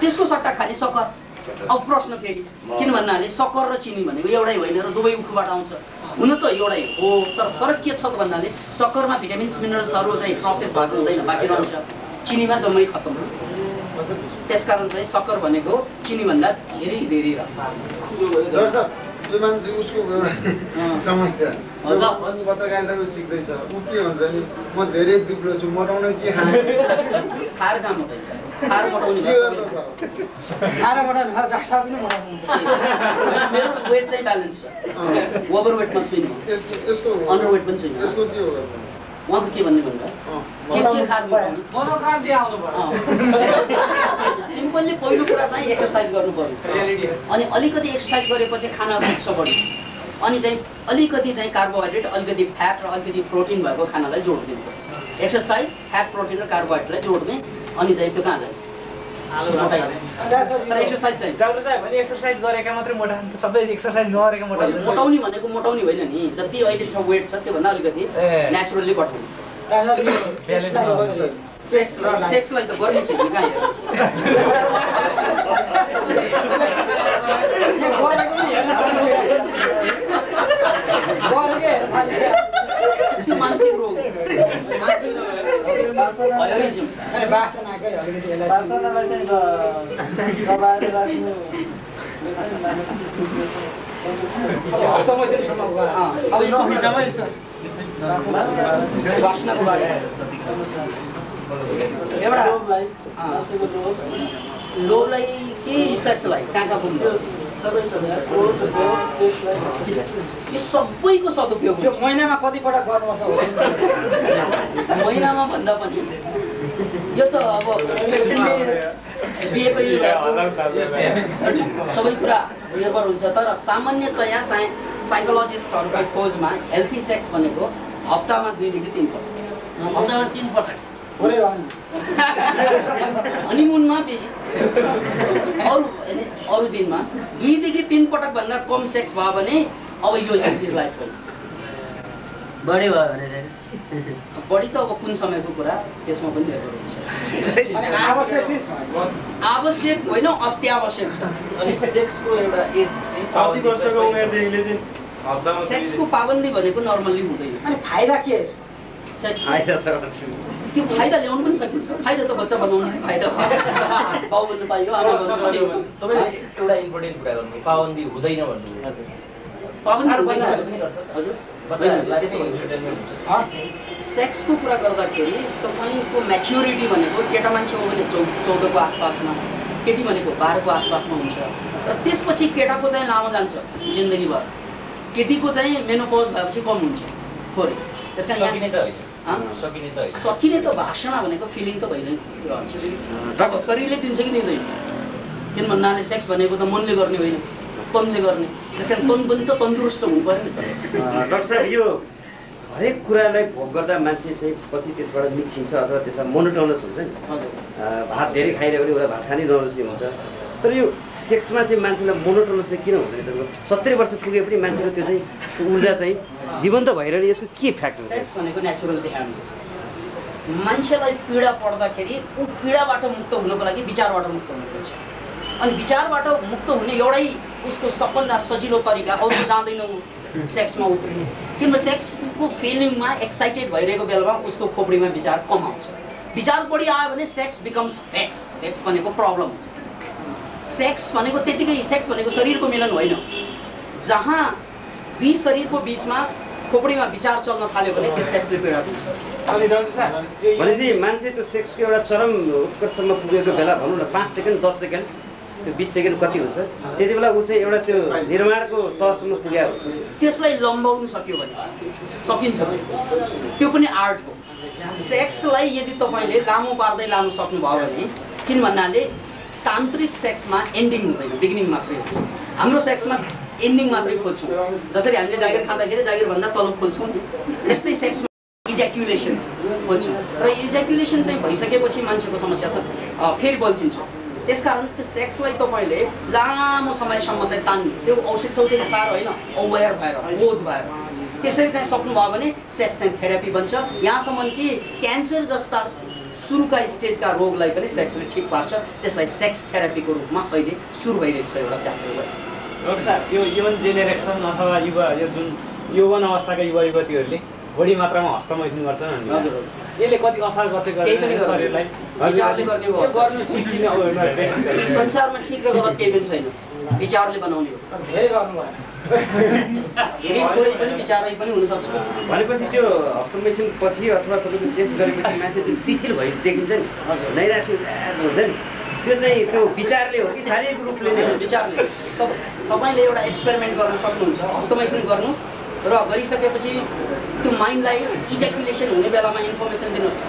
त्यसको सट्टा खाने सक्कर। अब प्रश्न फेरि किन भन्नाले सक्कर र चिनी भनेको एउटै होइन र दुवै उखुबाट आउँछ। हुन त एउटै हो, तर फरक के छ त भन्नाले सक्करमा भिटामिन्स मिनरल्सहरू चाहिँ प्रोसेस भएको हुँदैन, बाँकी रहन्छ। चिनीमा जम्मै खत्तम हुन्छ। त्यसकारण चाहिँ सक्कर भनेको चिनीभन्दा धेरै धेरै त्यो मान्छे उसको एउटा समस्या पत्रकारिताको सिक्दैछ, ऊ के भन्छ नि म धेरै दुब्लो छु, मोटाउन के खाने खाएर कहाँ मोटाइन्छ? खाएर मोटाउने मेरो वेट चाहिँ ब्यालेन्स छ, ओभर वेटमा छुइनँ, अन्डर वेट पनि छुइनँ। यसको के हो उहाँको के भन्ने भन्दा के खाएर मोटाउने सिम्पल्ली पहिलो कुरा चाहिँ एक्सर्साइज गर्नु पर्यो। अनि अलिकति एक्सर्साइज गरेपछि खाना पुग्छ बढी, अनि चाहिँ अलिकति चाहिँ कार्बोहाइड्रेट, अलिकति फ्याट र अलिकति प्रोटिन भएको खानालाई जोड दिनु पर्यो। एक्सर्साइज, फ्याट, प्रोटिन र कार्बोहाइड्रेटलाई जोड्ने, अनि चाहिँ त्यो कहाँ जाने एक्सर्साइज चाहिँ डाक्टर साहब भने एक्सर्साइज गरेका मात्रै मोटाउने, सबै एक्सर्साइज नगरेका मोटाउने भनेको मोटाउने होइन नि, जति अहिले छ वेट छ त्योभन्दा अलिकति नेचुरली बढाउने। सेक्सलाई त गर्ने चिज कहाँ त्यो मानसिक रोग वासनाको बारेमा एउटा लोभलाई कि सेक्सलाई कहाँ पुग्नु, यो सबैको सदुपयोग हुन्छ। महिनामा कतिपटक गर्नुपर्छ? महिनामा भन्दा पनि यो त अब बिहेको सबै कुरा निर्भर हुन्छ। तर सामान्यतया साइकोलोजिस्टहरूको खोजमा हेल्थी सेक्स भनेको हप्तामा 2 देखि 3 पटक। हप्तामा 3 पटक हनीमुनमा बेसी, अरू दिनमा 2 देखि 3 पटक भन्दा कम सेक्स भयो भने अब यो हेल्थी लाइफ होइन। बढी भयो भने बढी त अब कुन समयको कुरा त्यसमा पनि निर्भर हुन्छ। आवश्यक होइन, अत्यावश्यक छ। अनि सेक्सको एउटा एज चाहिँ कति वर्षको उमेरदेखिले चाहिँ हप्तामा सेक्सको पाबन्दी भनेको नर्मल्ली हुँदैन। अनि फाइदा के हो? सेक्स त्यो फाइदा ल्याउनु पनि सकिन्छ। फाइदा त बच्चा बनाउनु फाइदा बाउ बन्नु पाइयो, आमा बन्नु पाइयो। तपाईँले एउटा इम्पोर्टेन्ट कुरा गर्नुभयो, पाबन्दी हुँदैन भन्नुभयो। पाबन्दी हजुर बच्चाहरूलाई त्यसो इन्टरटेनमेन्ट हुन्छ। सेक्सको कुरा गर्दाखेरि तपाईँको म्याच्युरिटी भनेको केटा मान्छे हो भने 14 को आसपासमा, केटी भनेको 12 को आसपासमा हुन्छ। र त्यसपछि केटाको चाहिँ लामो जान्छ जिन्दगीभर, केटीको चाहिँ मेनोपज भएपछि कम हुन्छ थोरै। त्यसका सकिने त भाषण भनेको फिलिङ त भइरहन्छ। अब शरीरले दिन्छ कि दिँदैन? किन भन्नाले सेक्स भनेको त मनले गर्ने होइन, तनले गर्ने। त्यस कारण तन पनि त तन्दुरुस्त हुनु पर्यो नि। डाक्टर साहब, यो हरेक कुरालाई भोग गर्दा मान्छे चाहिँ पछि त्यसबाट मिक्सिन्छ अथवा त्यसमा मोनोटोनस हुन्छ नि। भात धेरै खाइरह्यो भने उसलाई भात खानै नरुच्ने हुन्छ। तर यो सेक्समा चाहिँ मान्छेलाई मोनोटोनस चाहिँ किन हुन्छ नि? तपाईँको 70 वर्ष पुगे पनि मान्छेको त्यो चाहिँ ऊर्जा चाहिँ जीवन्त भइरहने यसको के फ्याक्टर हो? सेक्स भनेको नेचुरल ध्यान हो। मान्छेलाई पीडा पर्दाखेरि ऊ पीडाबाट मुक्त हुनको लागि विचारबाट मुक्त हुनुपर्छ। अनि विचारबाट मुक्त हुने एउटै उसको सबभन्दा सजिलो तरिका, अरू जाँदैन सेक्समा उत्रिने। किनभने सेक्सको फिलिङमा एक्साइटेड भइरहेको बेलामा उसको खोपडीमा विचार कम आउँछ। विचार बढी आयो भने सेक्स बिकम्स भेक्स। भेक्स भनेको प्रब्लम हुन्छ। सेक्स भनेको त्यतिकै, सेक्स भनेको शरीरको मिलन होइन। जहाँ 2 शरीरको बिचमा खोपडीमा विचार चल्न थाल्यो भने त्यो सेक्सले पीडा दिन्छ। भनेपछि मान्छे त्यो सेक्सको एउटा चरम उत्कर्षमा पुगेको बेला भनौँ न 5 सेकेन्ड 10 सेकेन्ड त्यो 20 सेकेन्ड कति हुन्छ त्यति बेला ऊ चाहिँ एउटा त्यो निर्माणको तहसम्म पुग्या हुन्छ त्यसलाई लम्बाउनु सक्यो भने सकिन्छ त्यो पनि आर्ट हो सेक्सलाई यदि तपाईँले लामो पार्दै लानु सक्नुभयो भने किन भन्नाले तान्त्रिक सेक्समा एन्डिङ हुँदैन बिगिनिङ मात्रै हो हाम्रो सेक्समा एन्डिङ मात्रै खोज्छौँ जसरी हामीले जागिर खाँदाखेरि जागिरभन्दा तल खोज्छौँ त्यस्तै सेक्समा इज्याक्युलेसन खोज्छौँ र इज्याक्युलेसन चाहिँ भइसकेपछि मान्छेको समस्या छ फेरि बल्झिन्छ त्यसकारण त्यो सेक्सलाई तपाईँले लामो समयसम्म चाहिँ तान्ने त्यो औषध सौषध खाएर होइन अवेयर भएर बोध भएर त्यसरी चाहिँ सक्नुभयो भने सेक्स चाहिँ थेरापी बन्छ यहाँसम्म कि क्यान्सर जस्ता सुरुका स्टेजका रोगलाई पनि सेक्सले ठिक पार्छ त्यसलाई सेक्स थेरापीको रूपमा अहिले सुरु भइरहेको छ एउटा च्याप्टर डक्टर साहब यो यङ जेनेरेसन अथवा युवा यो जुन यौवन अवस्थाका युवा युवतीहरूले बढी मात्रामा हस्तमैथुन गर्छन् अनि यसले कति असर गर्छ शरीरलाई संसारमा ठिक र गलत केही पनि छैन विचारले बनाउने हो धेरै गर्नु भएन धेरै थोरै पनि विचारै पनि हुनसक्छ भनेपछि त्यो हस्तमैथुन पछि अथवा तपाईँको सेक्स गरेपछि मान्छे त्यो शिथिल भइ देखिन्छ नि नैराश्य हुन्छ नि त्यो चाहिँ त्यो विचारले हो कि शारीरिक रूपले नै विचारले तपाईँले एउटा एक्सपेरिमेन्ट गर्न सक्नुहुन्छ हस्तमैथुन गर्नुहोस् र गरिसकेपछि त्यो माइन्डलाई इज्याक्युलेसन हुने बेलामा इन्फर्मेसन दिनुहोस्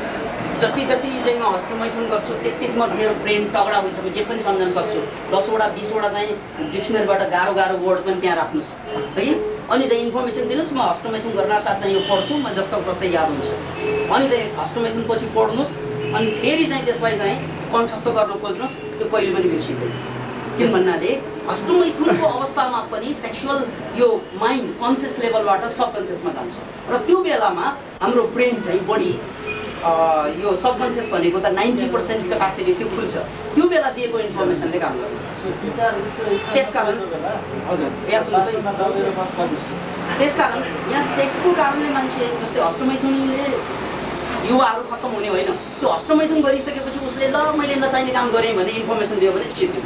जति जति चाहिँ म हस्तमैथुन गर्छु त्यति म मेरो ब्रेन तगडा हुन्छ म जे पनि सम्झन सक्छु 10वटा 20वटा चाहिँ डिक्सनरीबाट गाह्रो गाह्रो वर्ड पनि त्यहाँ राख्नुहोस् है अनि चाहिँ इन्फर्मेसन दिनुहोस् म हस्तमैथुन गर्न साथ चाहिँ यो पढ्छु म जस्तो तस्तै याद हुन्छ अनि चाहिँ हस्तमैथुन पछि पढ्नुहोस् अनि फेरि चाहिँ त्यसलाई चाहिँ कण्ठस्थ गर्न खोज्नुहोस् त्यो कहिले पनि बिर्सिँदैन किन भन्नाले हस्तमैथुनको अवस्थामा पनि सेक्सुअल यो माइन्ड कन्सियस लेभलबाट सबकन्सियसमा जान्छ र त्यो बेलामा हाम्रो ब्रेन चाहिँ बढी यो सबकन्सियस भनेको त 90% क्यापासिटी त्यो खुल्छ त्यो बेला दिएको इन्फर्मेसनले काम गर्छ त्यसकारण हजुर यहाँ सुन्नुहोस् त्यसकारण यहाँ सेक्सको कारणले मान्छे जस्तै हस्तमैथुनले युवाहरू खत्तम हुने होइन त्यो हस्तमैथुन गरिसकेपछि उसले ल मैले नचाहिने काम गरेँ भने इन्फर्मेसन दियो भने सिद्धि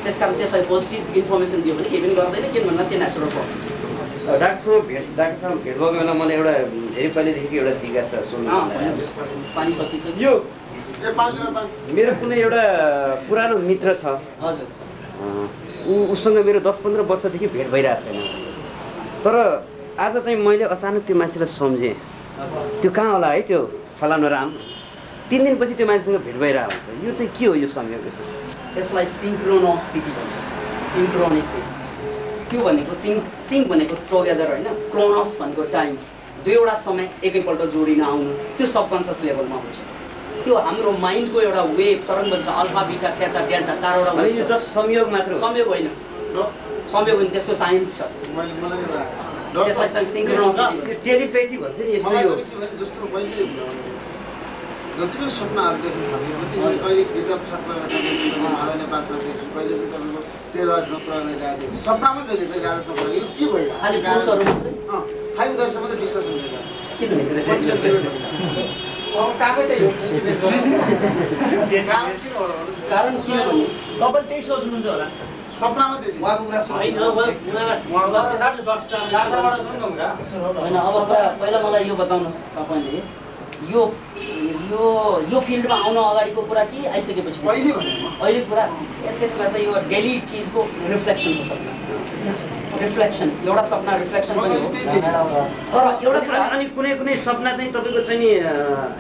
त्यसकारण त्यसलाई पोजिटिभ इन्फर्मेसन दियो भने केही पनि गर्दैन किन भन्दा त्यो नेचुरल प्रोसेस डाक्टरसँग भेट भएको बेला मलाई एउटा धेरै पहिलेदेखि एउटा जिज्ञासा सुन्नु पानी सकिसक्यो यो मेरो कुनै एउटा पुरानो मित्र छ हजुर उसँग मेरो 10-15 वर्षदेखि भेट भइरहेको छैन तर आज चाहिँ मैले अचानक त्यो मान्छेलाई सम्झेँ त्यो कहाँ होला है त्यो फलानु राम 3 दिनपछि त्यो मान्छेसँग भेट भइरहेको हुन्छ यो चाहिँ के हो यो संयोग यस्तो त्यसलाई सिङ्क्रोनोसिटी भन्छ सिङ्क्रोनिसिटी त्यो भनेको सिङ भनेको टुगेदर होइन क्रोनोस भनेको टाइम दुईवटा समय एकैपल्ट जोडिन आउनु त्यो सबकन्सियस लेभलमा हुन्छ त्यो हाम्रो माइन्डको एउटा वेभ तरङ्ग छ अल्फा बिटा थेटा डेल्टा 4वटा वेभ जस्ट संयोग मात्र संयोग होइन संयोग होइन त्यसको साइन्स छ त्यसलाई चाहिँ सिङ्क्रोनोसिटी टेलिपैथी भन्छ नि यस्तो यो जस्तो मैले जति पनि सपनाहरू देख्नु थालेँ कहिले किताब सपनामा देख्छु मलाई नेपाल सर देख्छु कहिले चाहिँ तपाईँको सेवा सपना गएको सपनामा जहिले चाहिँ गाह्रो सपना यो के भयो खालि पुरुषहरू मात्रै खालि उनीहरूसँग मात्रै डिस्कसन कामै त यो कारण किनभने तपाईँ त्यही सोच्नुहुन्छ होला सपनामा त्यति उहाँको कुरा होइन अब पहिला मलाई यो बताउनुहोस् तपाईँले यो फिल्डमा आउन अगाडिको कुरा कि आइसकेपछि अहिले कुरा त्यसमा त यो डेली चिजको रिफ्लेक्सनको सपना रिफ्लेक्सन एउटा सपना रिफ्लेक्सन पनि हो तर एउटा कुरा अनि कुनै सपना चाहिँ तपाईँको चाहिँ नि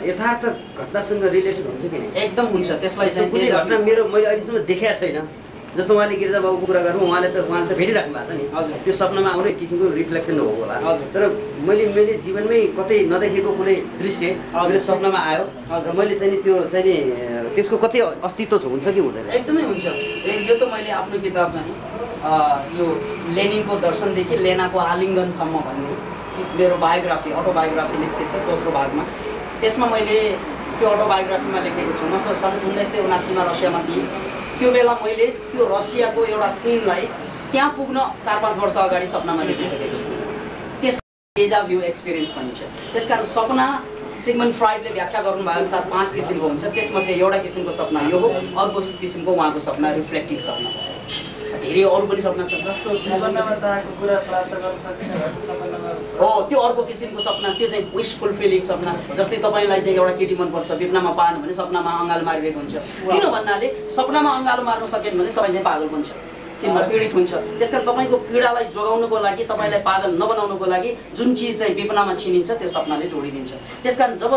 यथार्थ घटनासँग रिलेटेड हुन्छ कि एकदम हुन्छ त्यसलाई चाहिँ कुनै घटना मेरो मैले अहिलेसम्म देखेको छैन जस्तो उहाँले गिरिजा बाबुको कुरा गर्नु उहाँले त भेटिराख्नु भएको छ नि त्यो सपनामा आउने किसिमको रिफ्लेक्सन हो होला तर मैले जीवनमै कतै नदेखेको कुनै दृश्य मेरो सपनामा आयो र मैले चाहिँ त्यो चाहिँ नि त्यसको कति अस्तित्व हुन्छ कि हुँदैन एकदमै हुन्छ यो त मैले आफ्नो किताब चाहिँ यो लेनिनको दर्शनदेखि लेनाको आलिङ्गनसम्म भन्ने मेरो बायोग्राफी अटोबायोग्राफी निस्केछ दोस्रो भागमा त्यसमा मैले त्यो अटोबायोग्राफीमा लेखेको छु म सन् 1979मा रसियामा थिएँ त्यो बेला मैले त्यो रसियाको एउटा सिनलाई त्यहाँ पुग्न 4-5 वर्ष अगाडि सपनामा देखिसकेको थिएँ त्यस डेजा भ्यू एक्सपिरियन्स भनिन्छ त्यसकारण सपना सिगमन्ड फ्राइडले व्याख्या गर्नुभयो अनुसार 5 किसिमको हुन्छ त्यसमध्ये एउटा किसिमको सपना यो हो अर्को किसिमको उहाँको सपना रिफ्लेक्टिभ सपना धेरै अरू पनि सपना छन्। हो त्यो अर्को किसिमको सपना, त्यो चाहिँ विश फुलफिलिङ सपना। जस्तै तपाईँलाई चाहिँ एउटा केटी मनपर्छ, विपनामा पाएन भने सपनामा अँगालो मारिरहेको हुन्छ। किन भन्नाले सपनामा अँगालो मार्न सकेन भने तपाईँ चाहिँ पागल बन्छ, तिनमा पीडित हुन्छ। त्यस कारण तपाईँको पीडालाई जोगाउनुको लागि, तपाईँलाई पागल नबनाउनुको लागि जुन चिज चाहिँ विपनामा छिनिन्छ त्यो सपनाले जोडिदिन्छ। त्यस कारण जब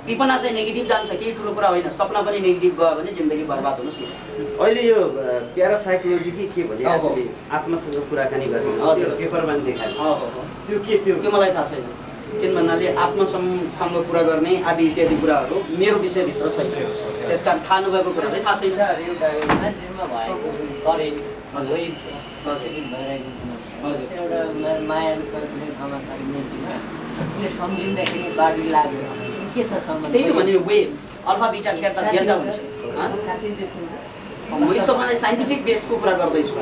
विपना चाहिँ नेगेटिभ जान्छ, केही ठुलो कुरा होइन, सपना पनि नेगेटिभ गयो भने जिन्दगी बर्बाद हुन सुरु। अहिले यो प्यारासाइकोलोजी के भने आत्मासँग कुराकानी गर्ने पेपरमा पनि देखायो, त्यो के त्यो मलाई थाहा छैन। किन भन्नाले आत्मासँग कुरा गर्ने आदि इत्यादि कुराहरू मेरो विषयभित्र छैन। त्यस कारण थाहा नभएको कुरा चाहिँ थाहा छैन। एउटा मान्छेमा भएको करेन्ट एउटा मायालु समाचार मेचीमा उसले सम्झिँदाखेरि बाढी लाग्छ के छ सम्बन्ध? त्यही त भने वेभ अल्फा बिटा थीटा डेल्टा हुन्छ। मैले तपाईँलाई साइन्टिफिक बेसको कुरा गर्दैछु।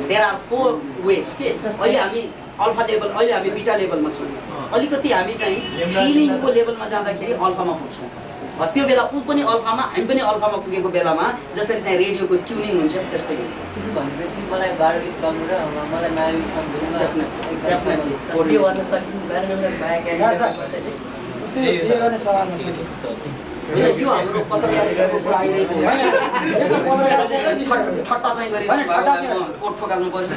देयर आर 4 वेभ्स के अहिले हामी अल्फा लेभल, अहिले हामी बिटा लेभलमा छौँ। अलिकति हामी चाहिँ फिलिङको लेभलमा जाँदाखेरि अल्फामा पुग्छौँ। त्यो बेला ऊ पनि अल्फामा, हामी पनि अल्फामा पुगेको बेलामा जसरी चाहिँ रेडियोको ट्युनिङ हुन्छ त्यस्तै हो। त्यसो भनेपछि मलाई बाढी चल्नु र मलाई माया सम्झिनु डेफिनेटली के गर्न सकिनु यो हाम्रो पत्रकारिताको कुरा आइरहेको ठट्टा चाहिँ गरेर कोट फकाल्नु पर्यो।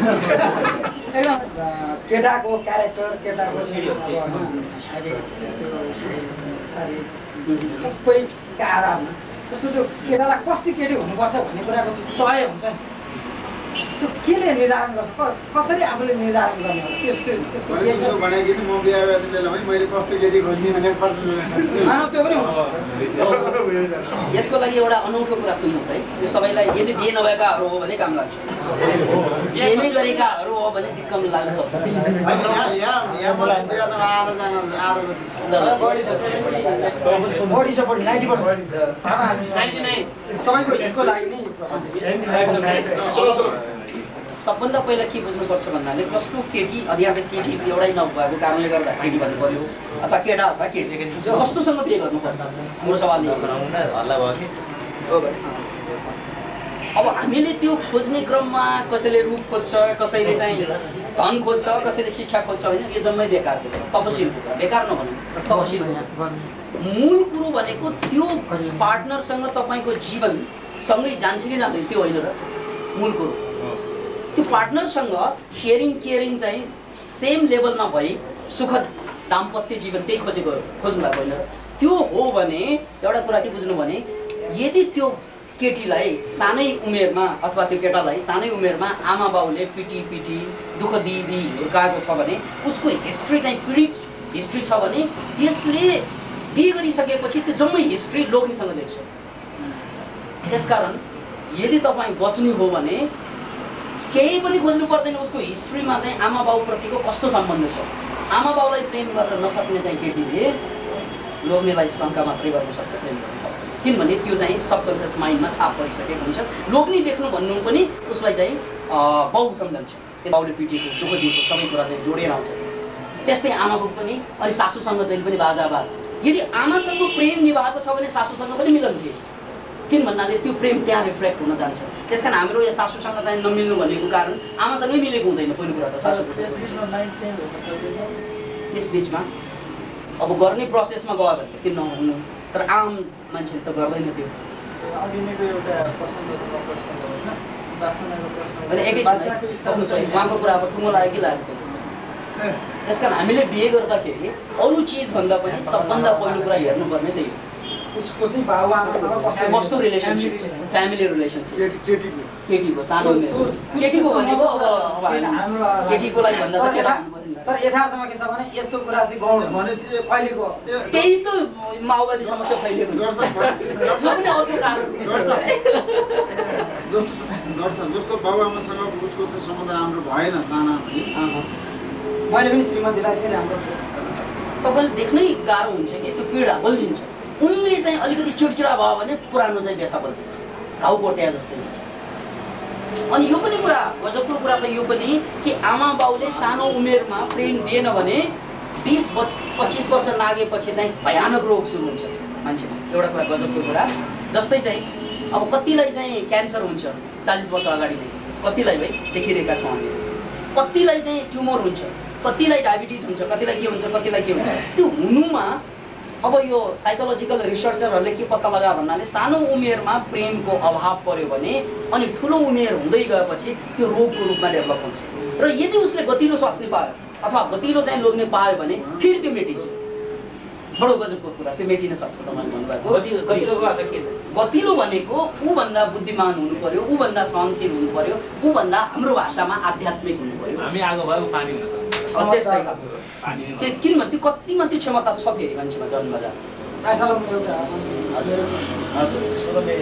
एकदम केटाको क्यारेक्टर, केटाको सबैका आधारमा जस्तो त्यो केटालाई कति केटी हुनुपर्छ भन्ने कुराको तय हुन्छ नि, त्यो केले निर्धारण गर्छ, कसरी आफूले निर्धारण गर्ने हो? त्यसको भनेको म बिहा गर्ने बेलामा मैले कस्तो केटी खोज्ने भने त्यो पनि हुनसक्छ। यसको लागि एउटा अनौठो कुरा सुन्नुहोस् है, यो सबैलाई यदि बिहे नभएकाहरू हो भने काम लाग्छ, बिहे नै गरेकाहरू हो भने दिक्कम लाग्न सक्छ। सबैको हितको लागि नै सबभन्दा पहिला के बुझ्नुपर्छ भन्नाले कस्तो केटी अध्यात्म केटी एउटै नभएको कारणले गर्दा केटी भन्नु पर्यो अथवा केटा अथवा केटी कस्तोसँग बिहे गर्नुपर्छ? हाम्रो सवाल अब हामीले त्यो खोज्ने क्रममा कसैले रूप खोज्छ, कसैले चाहिँ धन खोज्छ, कसैले शिक्षा खोज्छ होइन, यो जम्मै बेकार कुरा, तपसिलको कुरा, बेकार नभनौँ तपसिल होइन। मूल कुरो भनेको त्यो पार्टनरसँग तपाईँको जीवन सँगै जान्छ कि जाँदैन त्यो होइन र मूल कुरो। त्यो पार्टनरसँग सेयरिङ केयरिङ चाहिँ सेम लेभलमा भई सुखद दाम्पत्य जीवन त्यही खोज्नु भएको होइन र। त्यो हो भने एउटा कुरा के बुझ्नु भने यदि त्यो केटीलाई सानै उमेरमा अथवा त्यो केटालाई सानै उमेरमा आमा बाउले पिटी दुःख दिई हुर्काएको छ भने उसको हिस्ट्री चाहिँ पीडित हिस्ट्री छ भने त्यसले बिहे गरिसकेपछि त्यो जम्मै हिस्ट्री लोग्नेसँग देख्छ। त्यसकारण यदि तपाईँ बच्नु हो भने केही पनि खोज्नु पर्दैन, उसको हिस्ट्रीमा चाहिँ आमा बाउप्रतिको कस्तो सम्बन्ध छ। आमा बाउलाई प्रेम गर्न नसक्ने चाहिँ केटीले लोग्नेलाई शङ्का मात्रै गर्न सक्छ, प्रेम गर्न सक्छ। किनभने त्यो चाहिँ सबकन्सियस माइन्डमा छाप परिसकेको हुन्छ। लोग्ने देख्नु भन्नु पनि उसलाई चाहिँ बाउ सम्झन्छ, त्यो बाउले पिटेको दुःख दिएको सबै कुरा चाहिँ जोडेर आउँछ। त्यस्तै आमाको पनि अनि सासूसँग चाहिँ पनि बाजाबाज। यदि आमासँग प्रेम निभाएको छ भने सासूसँग पनि मिलन थियो, किन भन्नाले त्यो प्रेम त्यहाँ रिफ्लेक्ट हुन जान्छ। त्यस कारण हाम्रो यो सासूसँग चाहिँ नमिल्नु भनेको कारण आमासँगै मिलेको हुँदैन। पहिलो कुरा त सासू त्यस बिचमा अब गर्ने प्रोसेसमा गयो भने त किन नहुनु, तर आम मान्छेले त गर्दैन त्यो। उहाँको कुरा अब टुङ्गो लाग्यो कि लाग्यो। त्यस कारण हामीले बिहे गर्दाखेरि अरू चिजभन्दा पनि सबभन्दा पहिलो कुरा हेर्नुपर्ने त्यही हो, उसको चाहिँ बाबुआमासँग कस्तो रिलेसनसिप, फ्यामिली रिलेसनसिप। केटीको सानो उमेर केटीको भनेको अब केटीको लागि भन्दा त केटा हुनु पर्यो। तर यथार्थमा के छ भने यस्तो कुरा चाहिँ गौण भनेपछि अहिलेको त्यही त माओवादी समस्या फैलिएको जस्तो बाबुआमासँग उसको चाहिँ सम्बन्ध राम्रो भएन साना भने मैले पनि श्रीमतीलाई चाहिँ राम्रो तपाईँले देख्नै गाह्रो हुन्छ कि त्यो पीडा बल्झिन्छ। उनले चाहिँ अलिकति चिडचिडा भयो भने पुरानो चाहिँ व्यथा बल्झिन्छ, घाउ कोट्या जस्तै हुन्छ। अनि यो पनि कुरा गजबको कुरा त यो पनि कि आमा बाउले सानो उमेरमा प्रेम दिएन भने 20-25 वर्ष लागेपछि चाहिँ भयानक रोग सुरु हुन्छ मान्छेमा। एउटा कुरा गजबको कुरा जस्तै चाहिँ अब कतिलाई चाहिँ क्यान्सर हुन्छ 40 वर्ष अगाडि नै, कतिलाई भाइ देखिरहेका छौँ हामी। कतिलाई चाहिँ ट्युमर हुन्छ, कतिलाई डायबिटिज हुन्छ, कतिलाई के हुन्छ, कतिलाई के हुन्छ। त्यो हुनुमा अब यो साइकोलोजिकल रिसर्चरहरूले के पत्ता लगायो भन्नाले सानो उमेरमा प्रेमको अभाव पर्यो भने अनि ठुलो उमेर हुँदै गएपछि त्यो रोगको रूपमा डेभलप हुन्छ र यदि उसले गतिलो स्वास्नी पायो अथवा गतिलो चाहिँ लोग्ने पायो भने फेरि त्यो मेटिन्छ। बडो गजबको कुरा, त्यो मेटिन सक्छ। तपाईँले भन्नुभएको गतिलो भनेको ऊभन्दा बुद्धिमान हुनु पर्यो, ऊभन्दा सहनशील हुनु पर्यो, ऊभन्दा हाम्रो भाषामा आध्यात्मिक हुनु पर्यो। हामी आगो भयो पानी हुन सक्छ। किनभने त्यो कतिमा त्यो क्षमता छ फेरि मान्छेमा जन्मदा।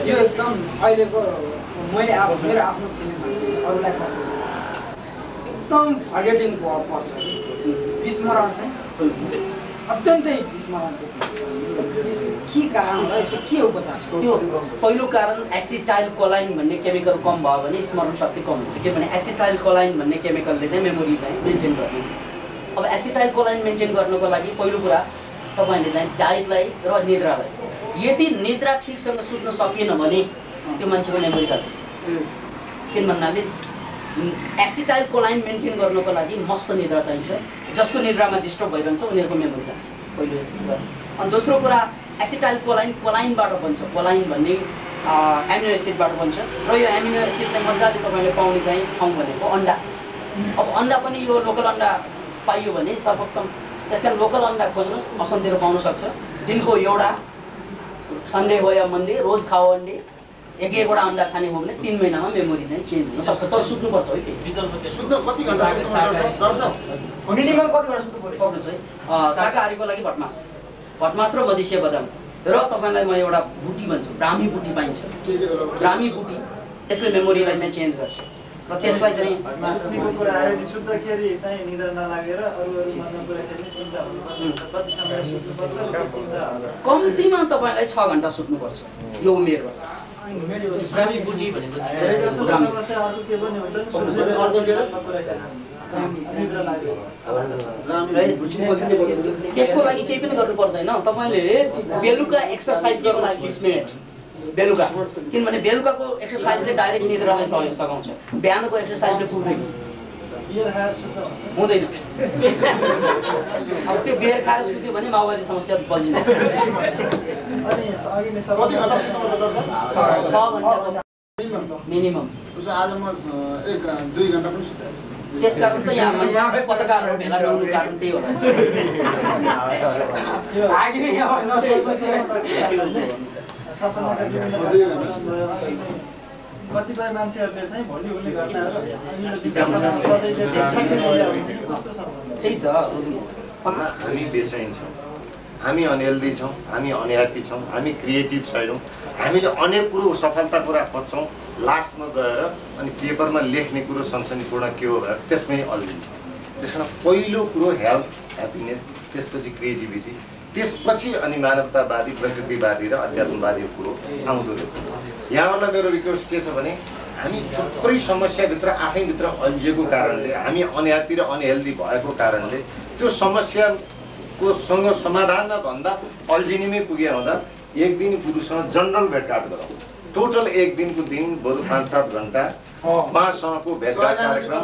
यो एकदम अहिलेको मैले अब मेरो आफ्नो फिलिङमा चाहिँ अरूलाई कस्तो एकदम फर्गेटिङ पर्छ, विस्मरण चाहिँ अत्यन्तै विस्मरण। यसको के कारण होला, यसको के उपचार छ? त्यो पहिलो कारण एसिटाइल कोलाइन भन्ने केमिकल कम भयो भने स्मरण शक्ति कम हुन्छ। किनभने एसिटाइल कोलाइन भन्ने केमिकलले चाहिँ मेमोरी चाहिँ मेन्टेन गर्ने। अब एसिटाइल कोलाइन मेन्टेन गर्नको लागि पहिलो कुरा तपाईँले चाहिँ डाइटलाई र निद्रालाई, यदि निद्रा ठिकसँग सुत्न सकिएन भने त्यो मान्छेको मेमोरी जान्छ। किन भन्नाले एसिटाइल कोलाइन मेन्टेन गर्नको लागि मस्त निद्रा चाहिन्छ। जसको निद्रामा डिस्टर्ब भइरहन्छ उनीहरूको मेमोरी जान्छ, पहिलो यति कुरा। अनि दोस्रो कुरा एसिटाइल कोलाइनबाट बन्छ। कोलाइन भन्ने एमिनो एसिडबाट बन्छ र यो एमिनो एसिड चाहिँ मजाले तपाईँले पाउने चाहिँ ठाउँ भनेको अन्डा। अब अन्डा पनि यो लोकल अन्डा पाइयो भने सर्वोत्तम। त्यस कारण लोकल अन्डा खोज्नुहोस्, मसनतिर पाउन सक्छ। दिनको एउटा, सन्डे हो या मन्डे, रोज खाओ अन्डे। एक-एकवटा अन्डा खाने हो भने 3 महिनामा मेमोरी चाहिँ चेन्ज हुन सक्छ। तर सुत्नुपर्छ है। सुत्न कति घन्टा सुत्नुपर्छ? मिनिमम कति घन्टा सुत्नुपर्छ? पक्नुहोस् है, शाकाहारीको लागि भटमास र मधेसिया बदाम र तपाईँलाई म एउटा बुटी भन्छु, ब्राह्मी बुटी पाइन्छ। ब्राह्मी बुटी यसले मेमोरीलाई चाहिँ चेन्ज गर्छ र त्यसलाई चाहिँ कुरा आयो नि सुत्दाखेरि चाहिँ निद्रा नलागेर अरू नपुर्दाखेरि चिन्ता हुनुपर्छ। कति समय सुत्नुपर्छ? कम्तीमा तपाईँलाई 6 घन्टा सुत्नुपर्छ यो उमेरमा। ब्राह्मी बुटी भनेको समस्या अर्को के पनि हुन्छ नि, त्यसको लागि केही पनि गर्नु पर्दैन। तपाईँले बेलुका एक्सर्साइज गर्नुहोस् 20 मिनट बेलुका। किनभने बेलुकाको एक्सर्साइजले डाइरेक्ट निद्रालाई सघाउँछ, बिहानको एक्सर्साइजले पुग्दैन, हुँदैन। अब त्यो बियर खाएर सुत्यो भने माओवादी समस्या बल्झिन्छ। कति घन्टा सुत्नुपर्छ? 6 घन्टाको मिनिमम। उसो आज म 1-2 घन्टा पनि सुतेको छु। त्यसकारण त यहाँ पत्रकारहरू भेला मिल्नु कारण त्यही होला। कतिपय मान्छेहरूले चाहिँ भोलि हुने घटनाहरू त्यही त। हामी बेचैन छौँ, हामी अनहेल्दी छौँ, हामी अनह्याप्पी छौँ, हामी क्रिएटिभ छैनौँ। हामीले अनेक कुरो सफलता कुरा खोज्छौँ, लास्टमा गएर अनि पेपरमा लेख्ने कुरो सनसनीपूर्ण के हो भनेर त्यसमै अल्झिन्छौँ। त्यस कारण पहिलो कुरो हेल्थ, ह्याप्पिनेस, त्यसपछि क्रिएटिभिटी, त्यसपछि अनि मानवतावादी, प्रकृतिवादी र अध्यात्मवादी कुरो आउँदो रहेछ। यहाँहरूलाई मेरो रिक्वेस्ट के छ भने हामी थुप्रै समस्याभित्र आफैभित्र अल्झिएको कारणले, हामी अनह्याप्पी र अनहेल्दी भएको कारणले त्यो समस्याको सँग समाधानमा भन्दा अल्झिनेमै पुगे हुँदा एक दिन गुरुसँग जनरल भेटघाट गरौँ। टोटल एक दिनको दिन बरु 5-7 घन्टा उहाँसँगको भेटघाट कार्यक्रम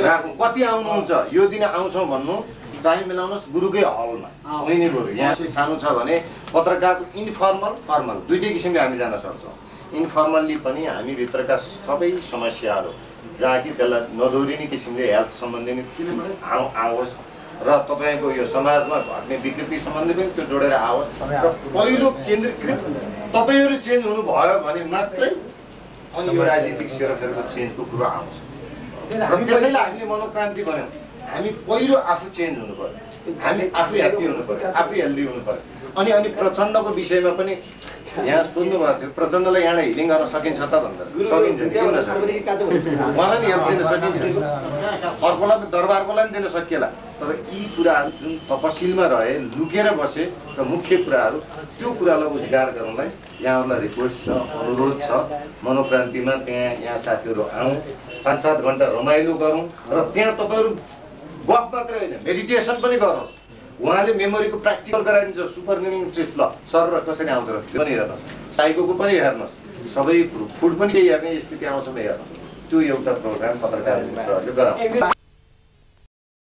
राखौँ। कति आउनुहुन्छ यो दिन आउँछौँ भन्नु, टाइम मिलाउनुहोस् गुरुकै हलमा। होइन बरु यहाँ चाहिँ सानो छ भने पत्रकारको इन्फर्मल फर्मल दुइटै किसिमले हामी जान सक्छौँ। इन्फर्मल्ली पनि हामीभित्रका सबै समस्याहरू जहाँ कि त्यसलाई नदोहोरिने किसिमले हेल्थ सम्बन्धी आओस् र तपाईँको यो समाजमा घट्ने विकृति सम्बन्धी पनि त्यो जोडेर आओस् र पहिलो केन्द्रीकृत तपाईँहरू चेन्ज हुनुभयो भने मात्रै अनि यो राजनीतिक सेरोफेरोको चेन्जको कुरो आउँछ। र त्यसैले हामीले मनोक्रान्ति भन्यौँ। हामी पहिलो आफू चेन्ज हुनु पर्यो, हामी आफू ह्याप्पी हुनु पर्यो, आफू हेल्दी हुनु पर्यो। अनि प्रचण्डको विषयमा पनि यहाँ सोध्नु भएको थियो, प्रचण्डलाई यहाँ हिलिङ गर्न सकिन्छ त भन्दा सकिन्छ, किन नसकिन्छ? उहाँलाई नि हेल्प दिन सकिन्छ, अर्कोलाई दरबारकोलाई पनि दिन सकिएला। तर यी कुराहरू जुन तपसिलमा रहे, लुकेर बसे र मुख्य कुराहरू, त्यो कुरालाई उजागर गर्नलाई यहाँहरूलाई रिक्वेस्ट छ, अनुरोध छ। मनोक्रान्तिमा यहाँ साथीहरू आउँ, 5-7 घन्टा रमाइलो गरौँ र त्यहाँ तपाईँहरू गफ मात्रै होइन, मेडिटेसन पनि गर्नुहोस्। उहाँले मेमोरीको प्र्याक्टिकल गराइदिन्छ। सुपर मिनिङ ट्रिप ल सर र कसरी आउँदो रहेछ पनि हेर्नुहोस्, साइकोको पनि हेर्नुहोस्, सबै फुड पनि केही हेर्ने स्थिति आउँछ भने हेर्नुहोस्। त्यो एउटा प्रोग्राम पत्रकार मित्रहरूले गराउँ।